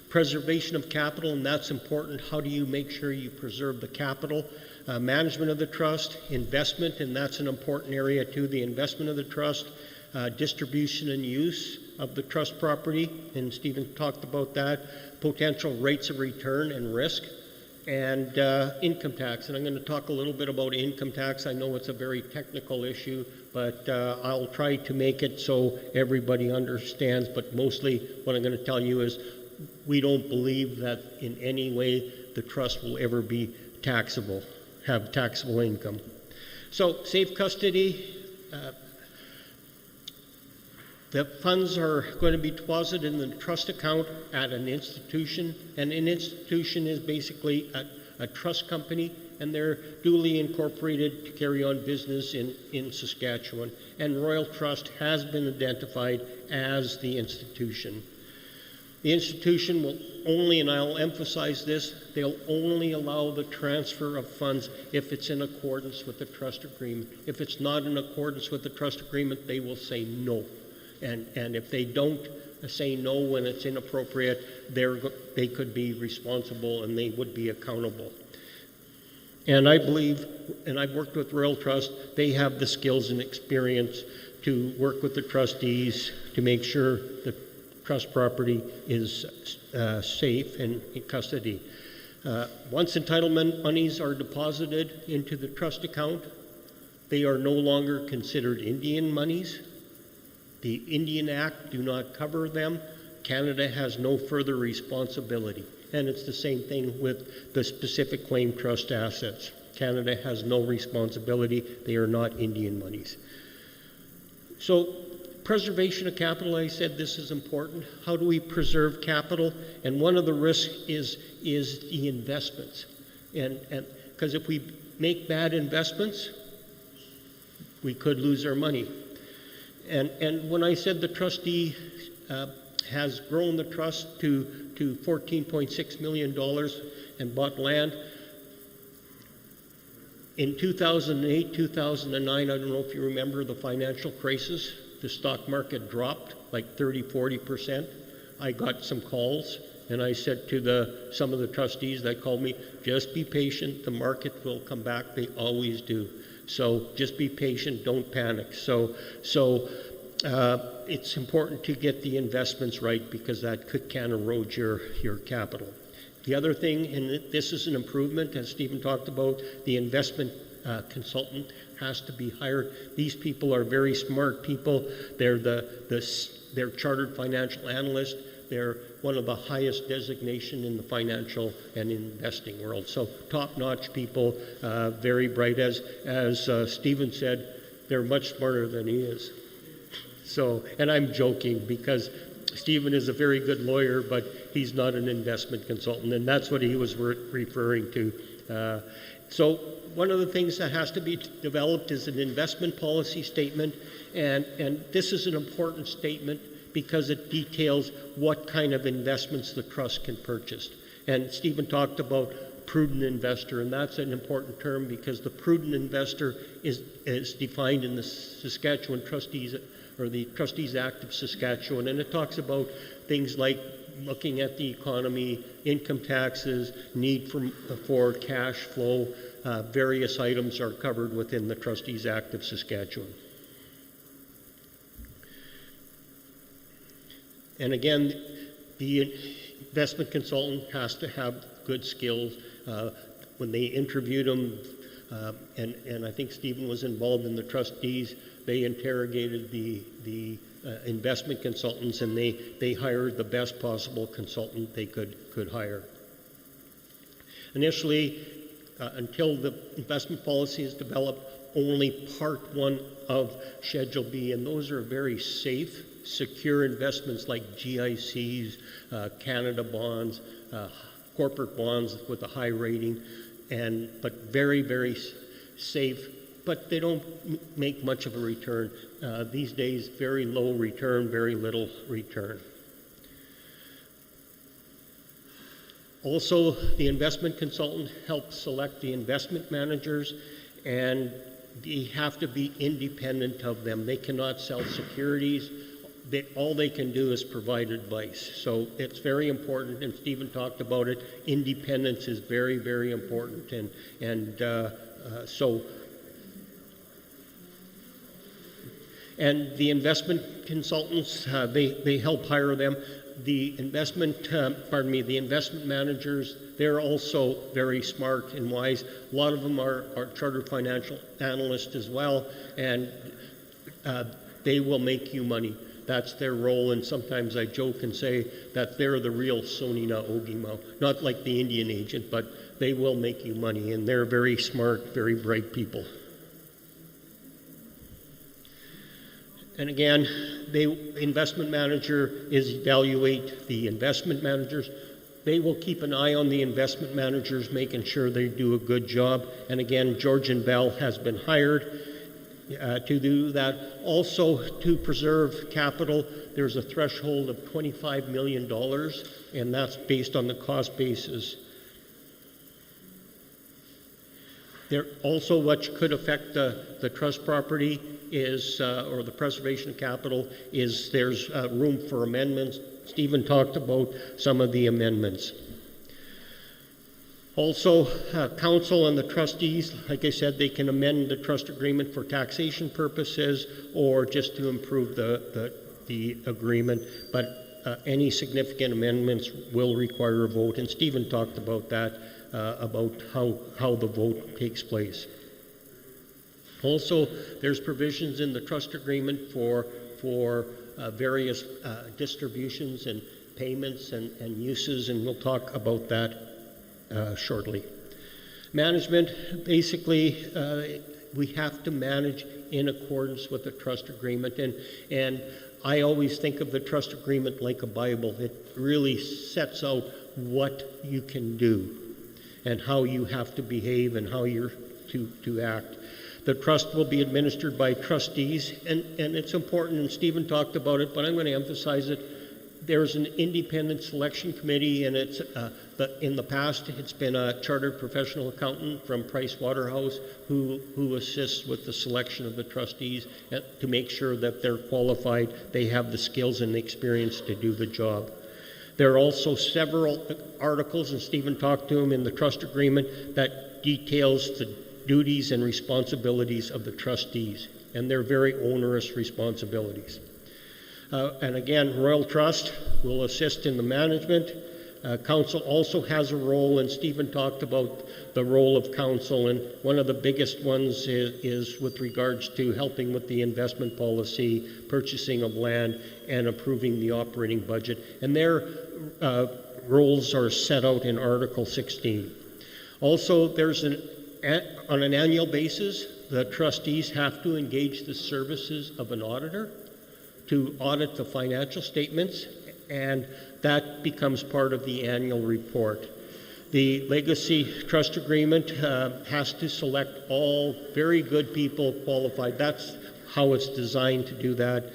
preservation of capital, and that's important. How do you make sure you preserve the capital? Management of the trust, investment, and that's an important area too, the investment of the trust, distribution and use of the trust property, and Stephen talked about that, potential rates of return and risk, and income tax. And I'm going to talk a little bit about income tax. I know it's a very technical issue, but I'll try to make it so everybody understands, but mostly what I'm going to tell you is we don't believe that in any way the trust will ever be taxable, have taxable income. So safe custody, the funds are going to be deposited in the trust account at an institution, and an institution is basically a trust company, and they're duly incorporated to carry on business in Saskatchewan, and Royal Trust has been identified as the institution. The institution will only, and I'll emphasize this, they'll only allow the transfer of funds if it's in accordance with the trust agreement. If it's not in accordance with the trust agreement, they will say no. And if they don't say no when it's inappropriate, they could be responsible and they would be accountable. And I believe, and I've worked with Royal Trust, they have the skills and experience to work with the trustees to make sure the trust property is safe and in custody. Once entitlement monies are deposited into the trust account, they are no longer considered Indian monies. The Indian Act do not cover them. Canada has no further responsibility. And it's the same thing with the specific claim trust assets. Canada has no responsibility. They are not Indian monies. So preservation of capital, I said this is important. How do we preserve capital? And one of the risks is the investments. And because if we make bad investments, we could lose our money. And when I said the trustee has grown the trust to $14.6 million and bought land, in 2008, 2009, I don't know if you remember the financial crisis, the stock market dropped like 30-40%. I got some calls, and I said to some of the trustees that called me, just be patient, the market will come back, they always do. So just be patient, don't panic. So it's important to get the investments right because that can erode your capital. The other thing, and this is an improvement, as Stephen talked about, the investment consultant has to be hired. These people are very smart people. They're they're chartered financial analysts. They're one of the highest designation in the financial and investing world. So top-notch people, very bright. As Stephen said, they're much smarter than he is. So, and I'm joking because Stephen is a very good lawyer, but he's not an investment consultant, and that's what he was referring to. So one of the things that has to be developed is an investment policy statement, and this is an important statement because it details what kind of investments the trust can purchase. And Stephen talked about prudent investor, and that's an important term because the prudent investor is defined in the Saskatchewan Trustees or the Trustees Act of Saskatchewan, and it talks about things like looking at the economy, income taxes, need for cash flow. Various items are covered within the Trustees Act of Saskatchewan. And again, the investment consultant has to have good skills. When they interviewed him, and I think Stephen was involved in the trustees, they interrogated the investment consultants, and they hired the best possible consultant they could hire. Initially, until the investment policy is developed, only Part 1 of Schedule B, and those are very safe, secure investments like GICs, Canada bonds, corporate bonds with a high rating, but very, very safe, but they don't make much of a return. These days, very low return, very little return. Also, the investment consultant helps select the investment managers, and they have to be independent of them. They cannot sell securities. All they can do is provide advice. So it's very important, and Stephen talked about it. Independence is very, very important, and the investment consultants, they help hire them. The investment managers, they're also very smart and wise. A lot of them are chartered financial analysts as well, and they will make you money. That's their role, and sometimes I joke and say that they're the real Sonina Ogima, not like the Indian agent, but they will make you money, and they're very smart, very bright people. And again, the investment manager evaluate the investment managers. They will keep an eye on the investment managers, making sure they do a good job. And again, George and Bell has been hired to do that. Also, to preserve capital, there's a threshold of $25 million, and that's based on the cost basis. There also, what could affect the trust property is, or the preservation of capital, is there's room for amendments. Stephen talked about some of the amendments. Also, council and the trustees, like I said, they can amend the trust agreement for taxation purposes or just to improve the agreement, but any significant amendments will require a vote, and Stephen talked about that, about how the vote takes place. Also, there's provisions in the trust agreement for various distributions and payments and uses, and we'll talk about that shortly. Management, basically, we have to manage in accordance with the trust agreement, and I always think of the trust agreement like a Bible. It really sets out what you can do and how you have to behave and how you're to act. The trust will be administered by trustees, and it's important, and Stephen talked about it, but I'm going to emphasize it. There's an independent selection committee, and it's in the past it's been a chartered professional accountant from Price Waterhouse who assists with the selection of the trustees to make sure that they're qualified, they have the skills and the experience to do the job. There are also several articles, and Stephen talked to them, in the trust agreement that details the duties and responsibilities of the trustees, and they're very onerous responsibilities. And again, Royal Trust will assist in the management. Council also has a role, and Stephen talked about the role of council, and one of the biggest ones is with regards to helping with the investment policy, purchasing of land, and approving the operating budget. And their roles are set out in Article 16. Also, there's on an annual basis, the trustees have to engage the services of an auditor to audit the financial statements, and that becomes part of the annual report. The Legacy Trust Agreement has to select all very good people qualified. That's how it's designed to do that.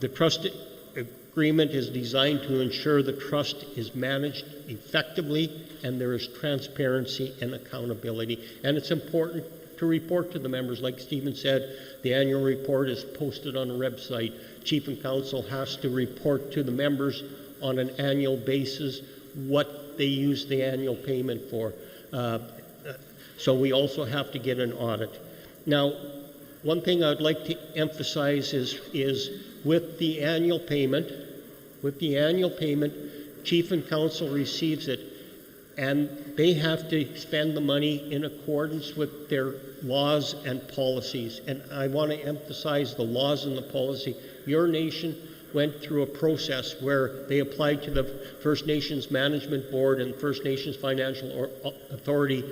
The trust agreement is designed to ensure the trust is managed effectively and there is transparency and accountability. And it's important to report to the members. Like Stephen said, the annual report is posted on the website. Chief and Council has to report to the members on an annual basis what they use the annual payment for. So we also have to get an audit. Now, one thing I'd like to emphasize is with the annual payment, With the annual payment, chief and council receives it, and they have to spend the money in accordance with their laws and policies. And I want to emphasize the laws and the policy. Your nation went through a process where they applied to the First Nations Management Board and First Nations Financial Authority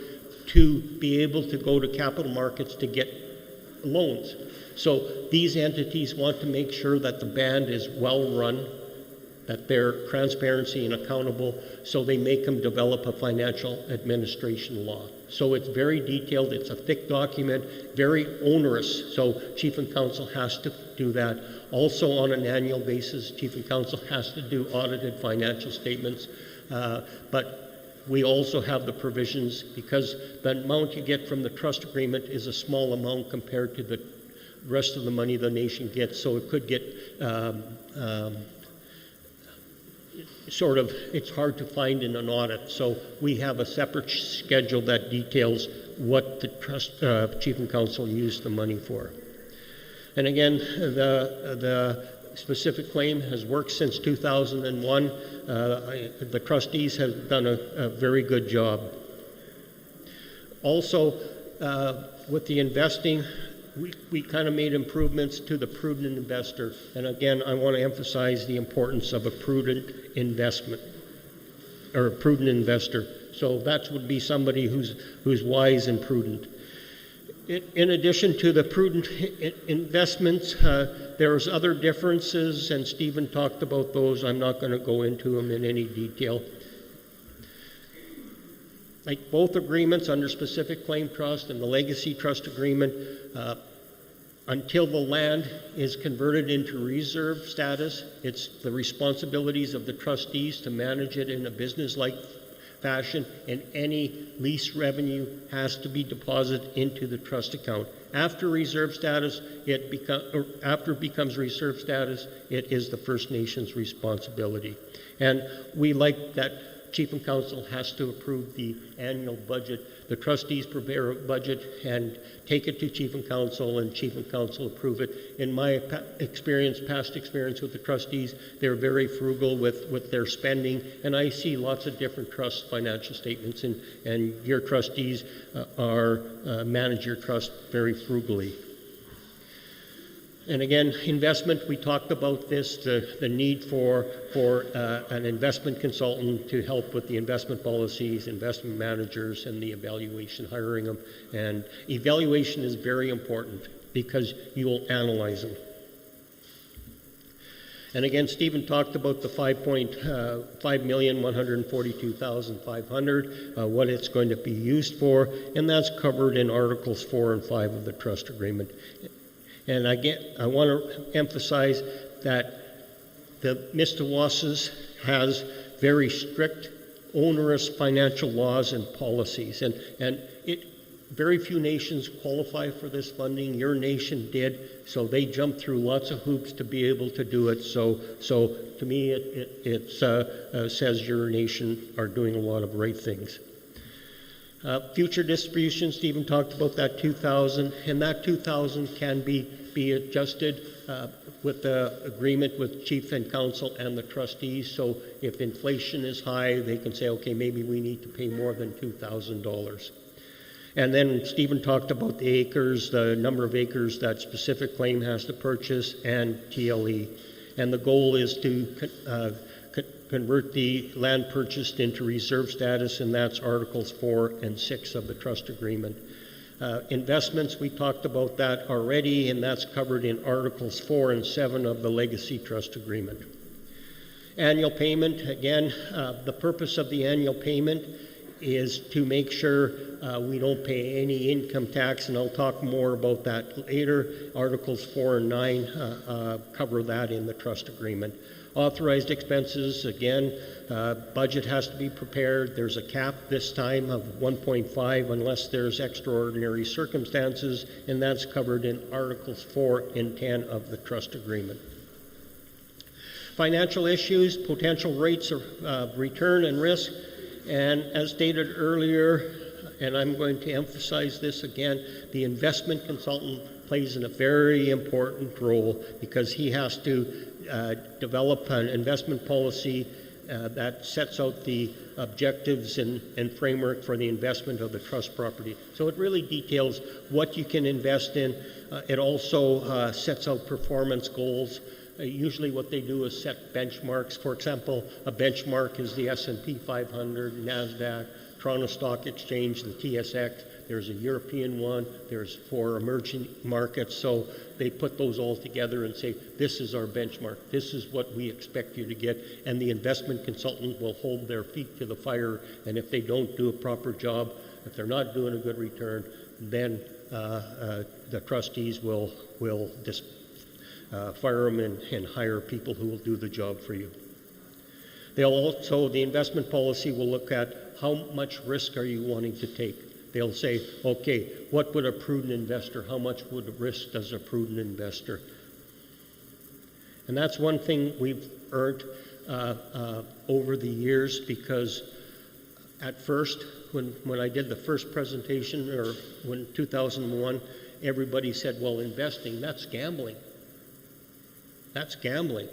to be able to go to capital markets to get loans. So these entities want to make sure that the band is well run, that they're transparency and accountable, so they make them develop a financial administration law. So it's very detailed, it's a thick document, very onerous, so Chief and Council has to do that. Also on an annual basis, Chief and Council has to do audited financial statements, but we also have the provisions, because the amount you get from the trust agreement is a small amount compared to the rest of the money the nation gets, so it could get it's hard to find in an audit. So we have a separate schedule that details what the trust chief and council used the money for. And again, the specific claim has worked since 2001. The trustees have done a very good job. Also, with the investing, we kind of made improvements to the prudent investor. And again, I want to emphasize the importance of a prudent investment, or a prudent investor. So that would be somebody who's wise and prudent. In addition to the prudent investments, there's other differences, and Stephen talked about those. I'm not going to go into them in any detail. Like both agreements under specific claim trust and the legacy trust agreement, until the land is converted into reserve status, it's the responsibilities of the trustees to manage it in a business-like fashion, and any lease revenue has to be deposited into the trust account. After reserve status, after it becomes reserve status, it is the First Nations responsibility. And we like that Chief and Council has to approve the annual budget. The trustees prepare a budget and take it to Chief and Council, and Chief and Council approve it. In my past experience with the trustees, they're very frugal with their spending, and I see lots of different trust financial statements, and your trustees manage your trust very frugally. And again, investment, we talked about this, the need for an investment consultant to help with the investment policies, investment managers, and the evaluation, hiring them. And evaluation is very important because you will analyze them. And again, Stephen talked about the $5,142,500, what it's going to be used for, and that's covered in Articles 4 and 5 of the trust agreement. And again, I want to emphasize that the Mistawasis has very strict, onerous financial laws and policies. And very few nations qualify for this funding. Your nation did, so they jumped through lots of hoops to be able to do it. So to me, it says your nation are doing a lot of right things. Future distribution, Stephen talked about that 2,000, and that 2,000 can be adjusted with the agreement with Chief and Council and the trustees. So if inflation is high, they can say, okay, maybe we need to pay more than $2,000. And then Stephen talked about the acres, the number of acres that specific claim has to purchase, and TLE. And the goal is to convert the land purchased into reserve status, and that's Articles 4 and 6 of the trust agreement. Investments, we talked about that already, and that's covered in Articles 4 and 7 of the Legacy Trust Agreement. Annual payment, again, the purpose of the annual payment is to make sure we don't pay any income tax, and I'll talk more about that later. Articles 4 and 9 cover that in the trust agreement. Authorized expenses, again, budget has to be prepared. There's a cap this time of 1.5 unless there's extraordinary circumstances, and that's covered in Articles 4 and 10 of the trust agreement. Financial issues, potential rates of return and risk, and as stated earlier, and I'm going to emphasize this again, the investment consultant plays a very important role because he has to develop an investment policy that sets out the objectives and framework for the investment of the trust property. So it really details what you can invest in. It also sets out performance goals. Usually what they do is set benchmarks. For example, a benchmark is the S&P 500, NASDAQ, Toronto Stock Exchange, the TSX. There's a European one. There's 4 emerging markets. So they put those all together and say, this is our benchmark. This is what we expect you to get. And the investment consultant will hold their feet to the fire. And if they don't do a proper job, if they're not doing a good return, then the trustees will fire them and hire people who will do the job for you. They'll also, the investment policy will look at how much risk are you wanting to take. They'll say, okay, what would a prudent investor, how much would risk does a prudent investor? And that's one thing we've earned over the years, because at first, when I did the first presentation, or when 2001, everybody said, well, investing, that's gambling. That's gambling.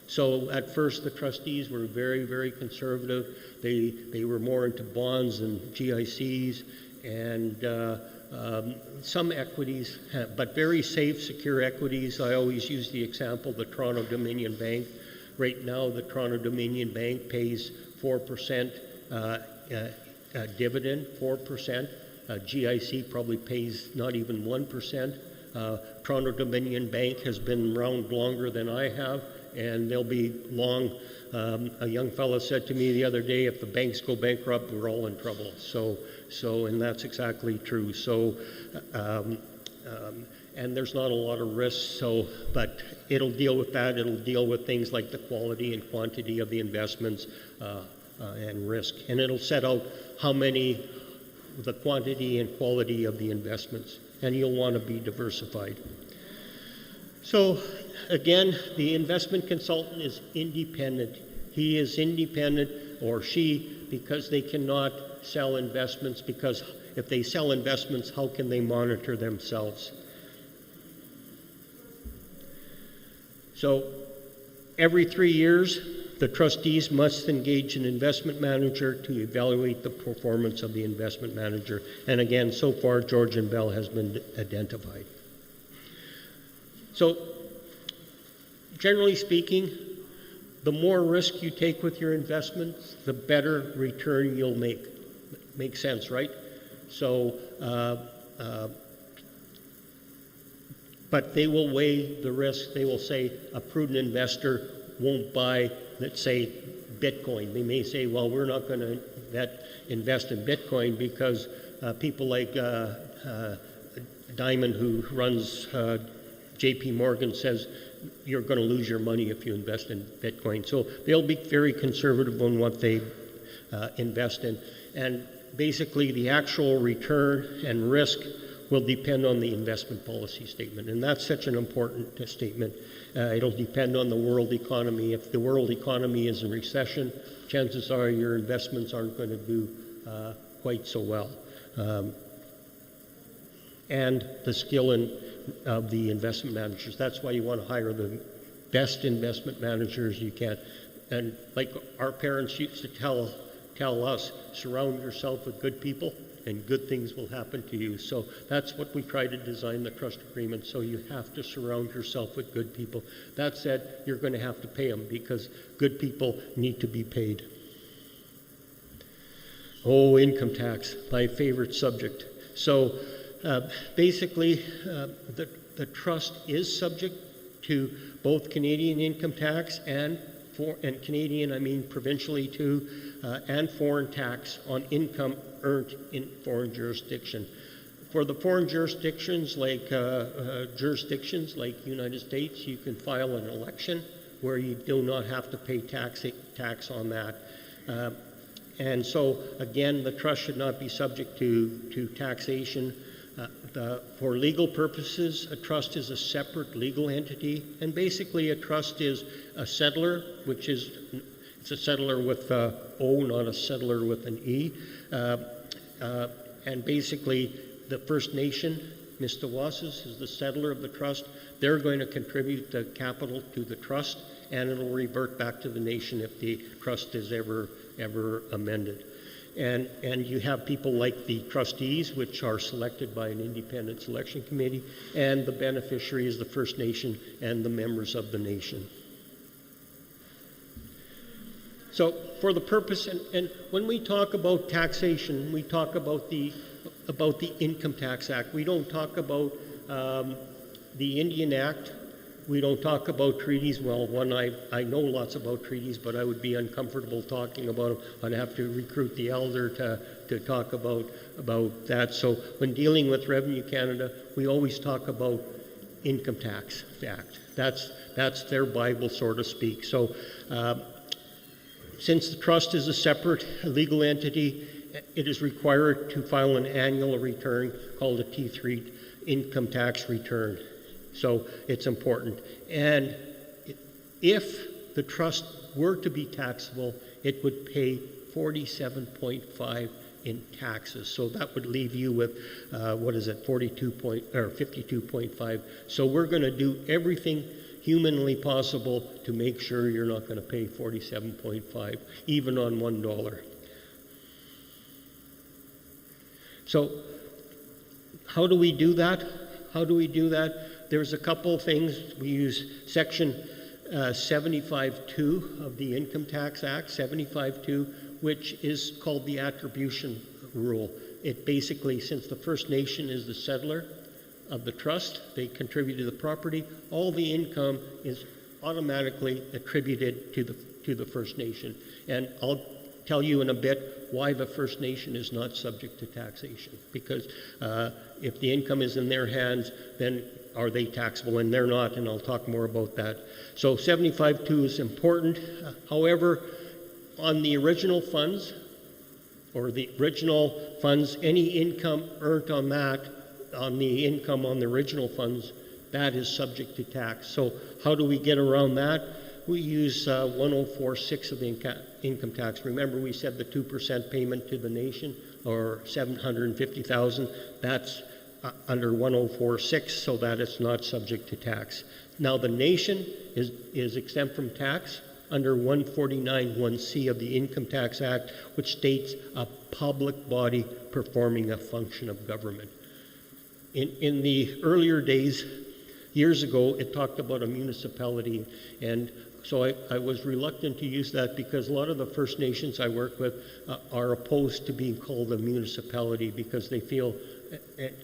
So at first, the trustees were very, very conservative. They were more into bonds and GICs and some equities, but very safe, secure equities. I always use the example, the Toronto Dominion Bank. Right now, the Toronto Dominion Bank pays 4% dividend, 4%. GIC probably pays not even 1%. Toronto Dominion Bank has been around longer than I have, and they'll be long. A young fellow said to me the other day, if the banks go bankrupt, we're all in trouble. And that's exactly true. And there's not a lot of risk, but it'll deal with that. It'll deal with things like the quality and quantity of the investments and risk. And it'll set out the quantity and quality of the investments. And you'll want to be diversified. So again, the investment consultant is independent. He is independent, or she, because they cannot sell investments, because if they sell investments, how can they monitor themselves? So every 3 years, the trustees must engage an investment manager to evaluate the performance of the investment manager. And again, so far, George and Bell has been identified. So, generally speaking, the more risk you take with your investments, the better return you'll make. Makes sense, right? So, but they will weigh the risk. They will say a prudent investor won't buy, let's say, Bitcoin. They may say, well, we're not going to invest in Bitcoin because people like Diamond, who runs JP Morgan, says you're going to lose your money if you invest in Bitcoin. So they'll be very conservative on what they invest in. And basically, the actual return and risk will depend on the investment policy statement. And that's such an important statement. It'll depend on the world economy. If the world economy is in recession, chances are your investments aren't going to do quite so well. And the skill of the investment managers. That's why you want to hire the best investment managers you can. And like our parents used to tell us, surround yourself with good people and good things will happen to you. So that's what we try to design the trust agreement. So you have to surround yourself with good people. That said, you're going to have to pay them because good people need to be paid. Oh, income tax, my favorite subject. So basically, the trust is subject to both Canadian income tax and Canadian, I mean provincially too, and foreign tax on income earned in foreign jurisdiction. For the foreign jurisdictions like United States, you can file an election where you do not have to pay tax on that. And so again, the trust should not be subject to taxation. For legal purposes, a trust is a separate legal entity, and basically a trust is a settlor, which is it's a settlor with O, not a settler with an E. And basically, the First Nation, Mistawasis, is the settler of the trust. They're going to contribute the capital to the trust, and it'll revert back to the nation if the trust is ever amended. And you have people like the trustees, which are selected by an independent selection committee, and the beneficiary is the First Nation and the members of the nation. So for the purpose, and when we talk about taxation, we talk about the Income Tax Act. We don't talk about the Indian Act. We don't talk about treaties. Well, I know lots about treaties, but I would be uncomfortable talking about them. I'd have to recruit the elder to talk about that. So when dealing with Revenue Canada, we always talk about Income Tax Act. That's their Bible, so to speak. So since the trust is a separate legal entity, it is required to file an annual return called a T3 income tax return. So it's important. And if the trust were to be taxable, it would pay 47.5 in taxes. So that would leave you with, 52.5. So we're going to do everything humanly possible to make sure you're not going to pay 47.5, even on $1. So how do we do that? There's a couple of things. We use Section 75.2 of the Income Tax Act, 75.2, which is called the attribution rule. It basically, since the First Nation is the settler of the trust, they contribute to the property, all the income is automatically attributed to the First Nation. And I'll tell you in a bit why the First Nation is not subject to taxation. Because if the income is in their hands, then are they taxable? And they're not, and I'll talk more about that. So 75.2 is important. However, on the original funds, any income earned on that, on the income on the original funds, that is subject to tax. So how do we get around that? We use 104.6 of the income tax. Remember, we said the 2% payment to the nation, or $750,000. That's under 104.6, so that it's not subject to tax. Now, the nation is exempt from tax under 149.1c of the Income Tax Act, which states a public body performing a function of government. In the earlier days, years ago, it talked about a municipality, and so I was reluctant to use that because a lot of the First Nations I work with are opposed to being called a municipality because they feel,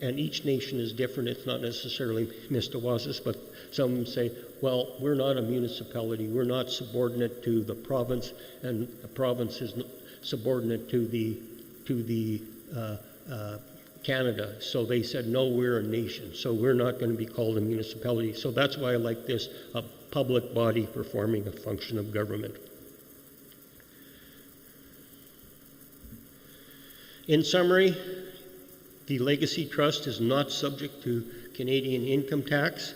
and each nation is different, it's not necessarily Mistawasis, but some say, well, we're not a municipality, we're not subordinate to the province, and the province is subordinate to the Canada. So they said, no, we're a nation, so we're not going to be called a municipality. So that's why I like this, a public body performing a function of government. In summary, the Legacy Trust is not subject to Canadian income tax.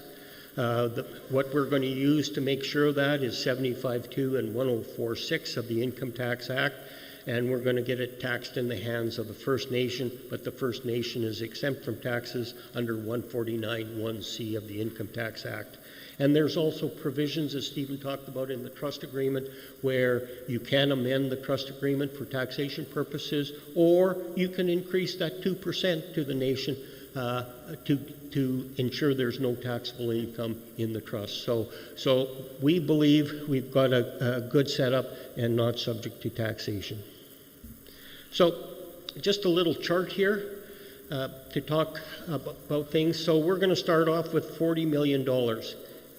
What we're going to use to make sure of that is 75.2 and 104.6 of the Income Tax Act, and we're going to get it taxed in the hands of the First Nation, but the First Nation is exempt from taxes under 149.1c of the Income Tax Act. And there's also provisions, as Stephen talked about, in the trust agreement where you can amend the trust agreement for taxation purposes, or you can increase that 2% to the nation to ensure there's no taxable income in the trust. So we believe we've got a good setup and not subject to taxation. So just a little chart here to talk about things. So we're going to start off with $40 million.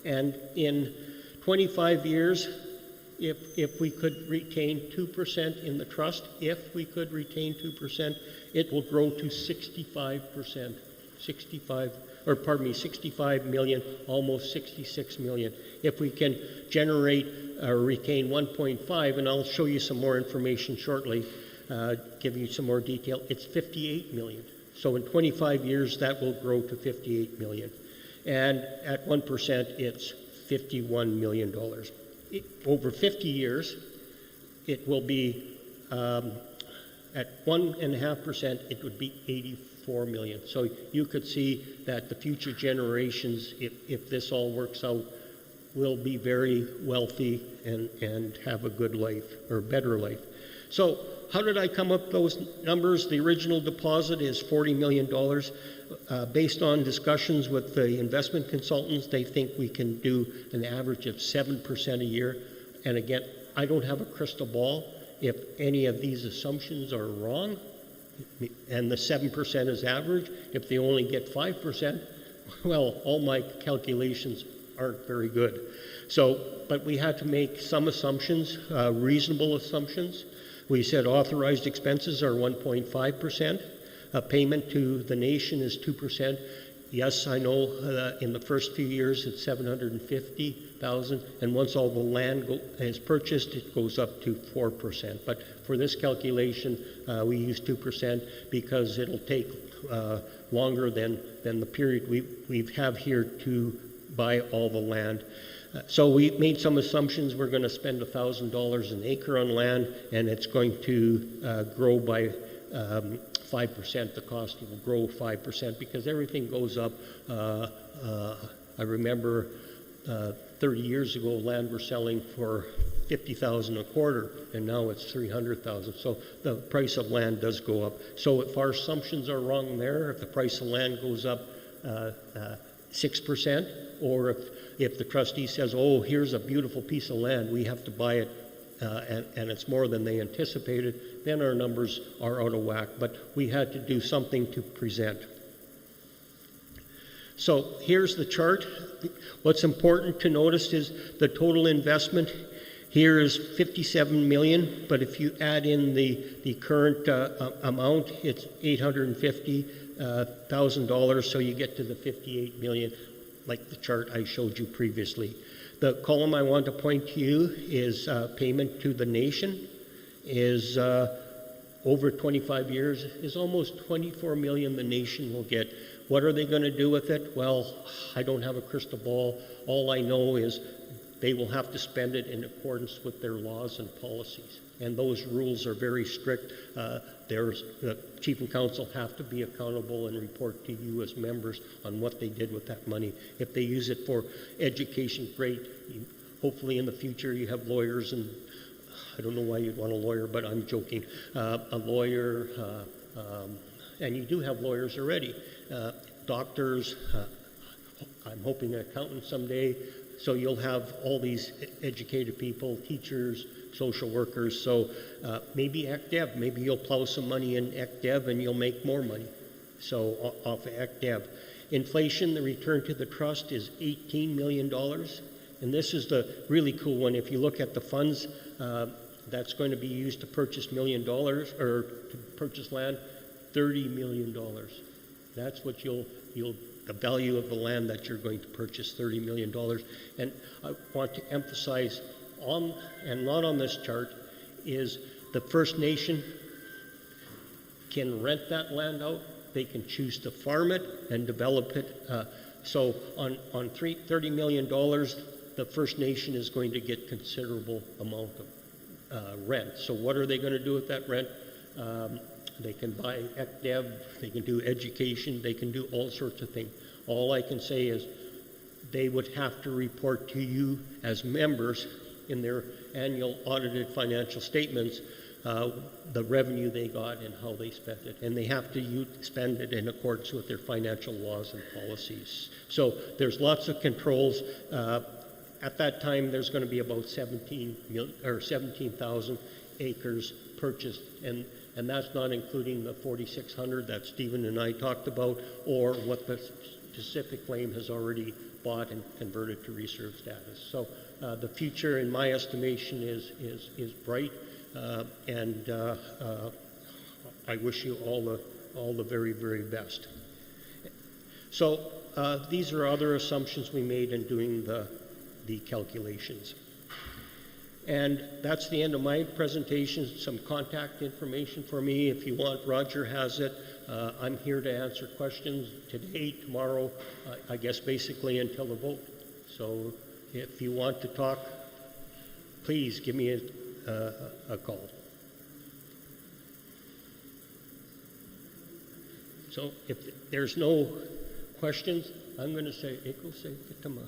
And in 25 years, if we could retain 2% in the trust, if we could retain 2%, it will grow to 65%, 65 million, almost 66 million. If we can generate or retain 1.5, and I'll show you some more information shortly, give you some more detail, it's 58 million. So in 25 years, that will grow to 58 million. And at 1%, it's $51 million. Over 50 years, it will be, at 1.5%, it would be 84 million. So you could see that the future generations, if this all works out, will be very wealthy and have a good life or better life. So how did I come up with those numbers? The original deposit is $40 million. Based on discussions with the investment consultants, they think we can do an average of 7% a year. And again, I don't have a crystal ball. If any of these assumptions are wrong, and the 7% is average, if they only get 5%, well, all my calculations aren't very good. So, but we had to make some assumptions, reasonable assumptions. We said authorized expenses are 1.5%. Payment to the nation is 2%. Yes, I know in the first few years it's 750,000, and once all the land is purchased, it goes up to 4%. But for this calculation, we use 2% because it'll take longer than the period we have here to buy all the land. So we made some assumptions. We're going to spend $1,000 an acre on land, and it's going to grow by 5%. The cost will grow 5% because everything goes up. I remember 30 years ago, land were selling for $50,000 a quarter, and now it's $300,000. So the price of land does go up. So if our assumptions are wrong there, if the price of land goes up 6%, or if the trustee says, oh, here's a beautiful piece of land, we have to buy it, and it's more than they anticipated, then our numbers are out of whack. But we had to do something to present. So here's the chart. What's important to notice is the total investment here is $57 million, but if you add in the current amount, it's $850,000, so you get to the $58 million, like the chart I showed you previously. The column I want to point to you is payment to the nation is over 25 years, is almost $24 million the nation will get. What are they going to do with it? Well, I don't have a crystal ball. All I know is they will have to spend it in accordance with their laws and policies. And those rules are very strict. The chief and council have to be accountable and report to you as members on what they did with that money. If they use it for education, great. Hopefully in the future you have lawyers, and I don't know why you'd want a lawyer, but I'm joking. A lawyer, and you do have lawyers already. Doctors, I'm hoping an accountant someday. So you'll have all these educated people, teachers, social workers. So maybe ACT Dev, maybe you'll plow some money in ACT Dev and you'll make more money. So off of ACT Dev. Inflation, the return to the trust is $18 million. And this is the really cool one. If you look at the funds that's going to be used to purchase $1 million or to purchase land, $30 million. That's what the value of the land that you're going to purchase, $30 million. And I want to emphasize on, and not on this chart, is the First Nation can rent that land out. They can choose to farm it and develop it. So on $30 million, the First Nation is going to get considerable amount of rent. So what are they going to do with that rent? They can buy ACT Dev, they can do education, they can do all sorts of things. All I can say is they would have to report to you as members in their annual audited financial statements the revenue they got and how they spent it. And they have to spend it in accordance with their financial laws and policies. So there's lots of controls. At that time, there's going to be about 17,000 acres purchased, and that's not including the 4,600 that Stephen and I talked about, or what the specific claim has already bought and converted to reserve status. So the future, in my estimation, is bright, and I wish you all the very, very best. So these are other assumptions we made in doing the calculations. And that's the end of my presentation. Some contact information for me if you want. Roger has it. I'm here to answer questions today, tomorrow, I guess basically until the vote. So if you want to talk, please give me a call. So if there's no questions, I'm going to say, Eko se kitama.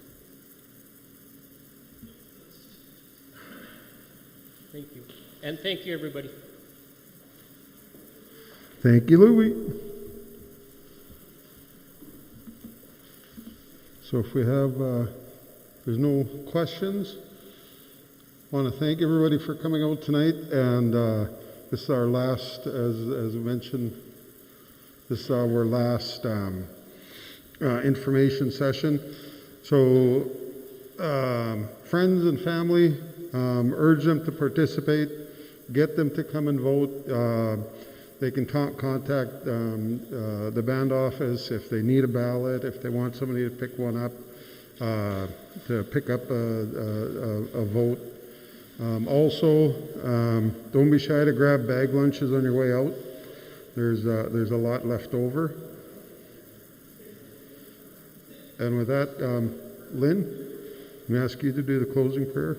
Thank you. And thank you, everybody. Thank you, Louis. So if we have, there's no questions, I want to thank everybody for coming out tonight, and this is our last, as we mentioned, this is our last information session. So friends and family, urge them to participate, get them to come and vote. They can contact the band office if they need a ballot, if they want somebody to pick one up, to pick up a vote. Also, don't be shy to grab bag lunches on your way out. There's a lot left over. And with that, Lynn, let me ask you to do the closing prayer.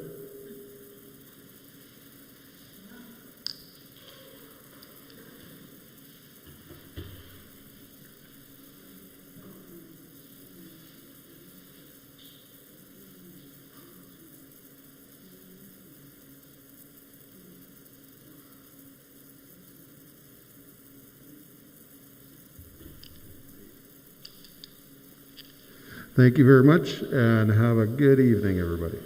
Thank you very much, and have a good evening, everybody.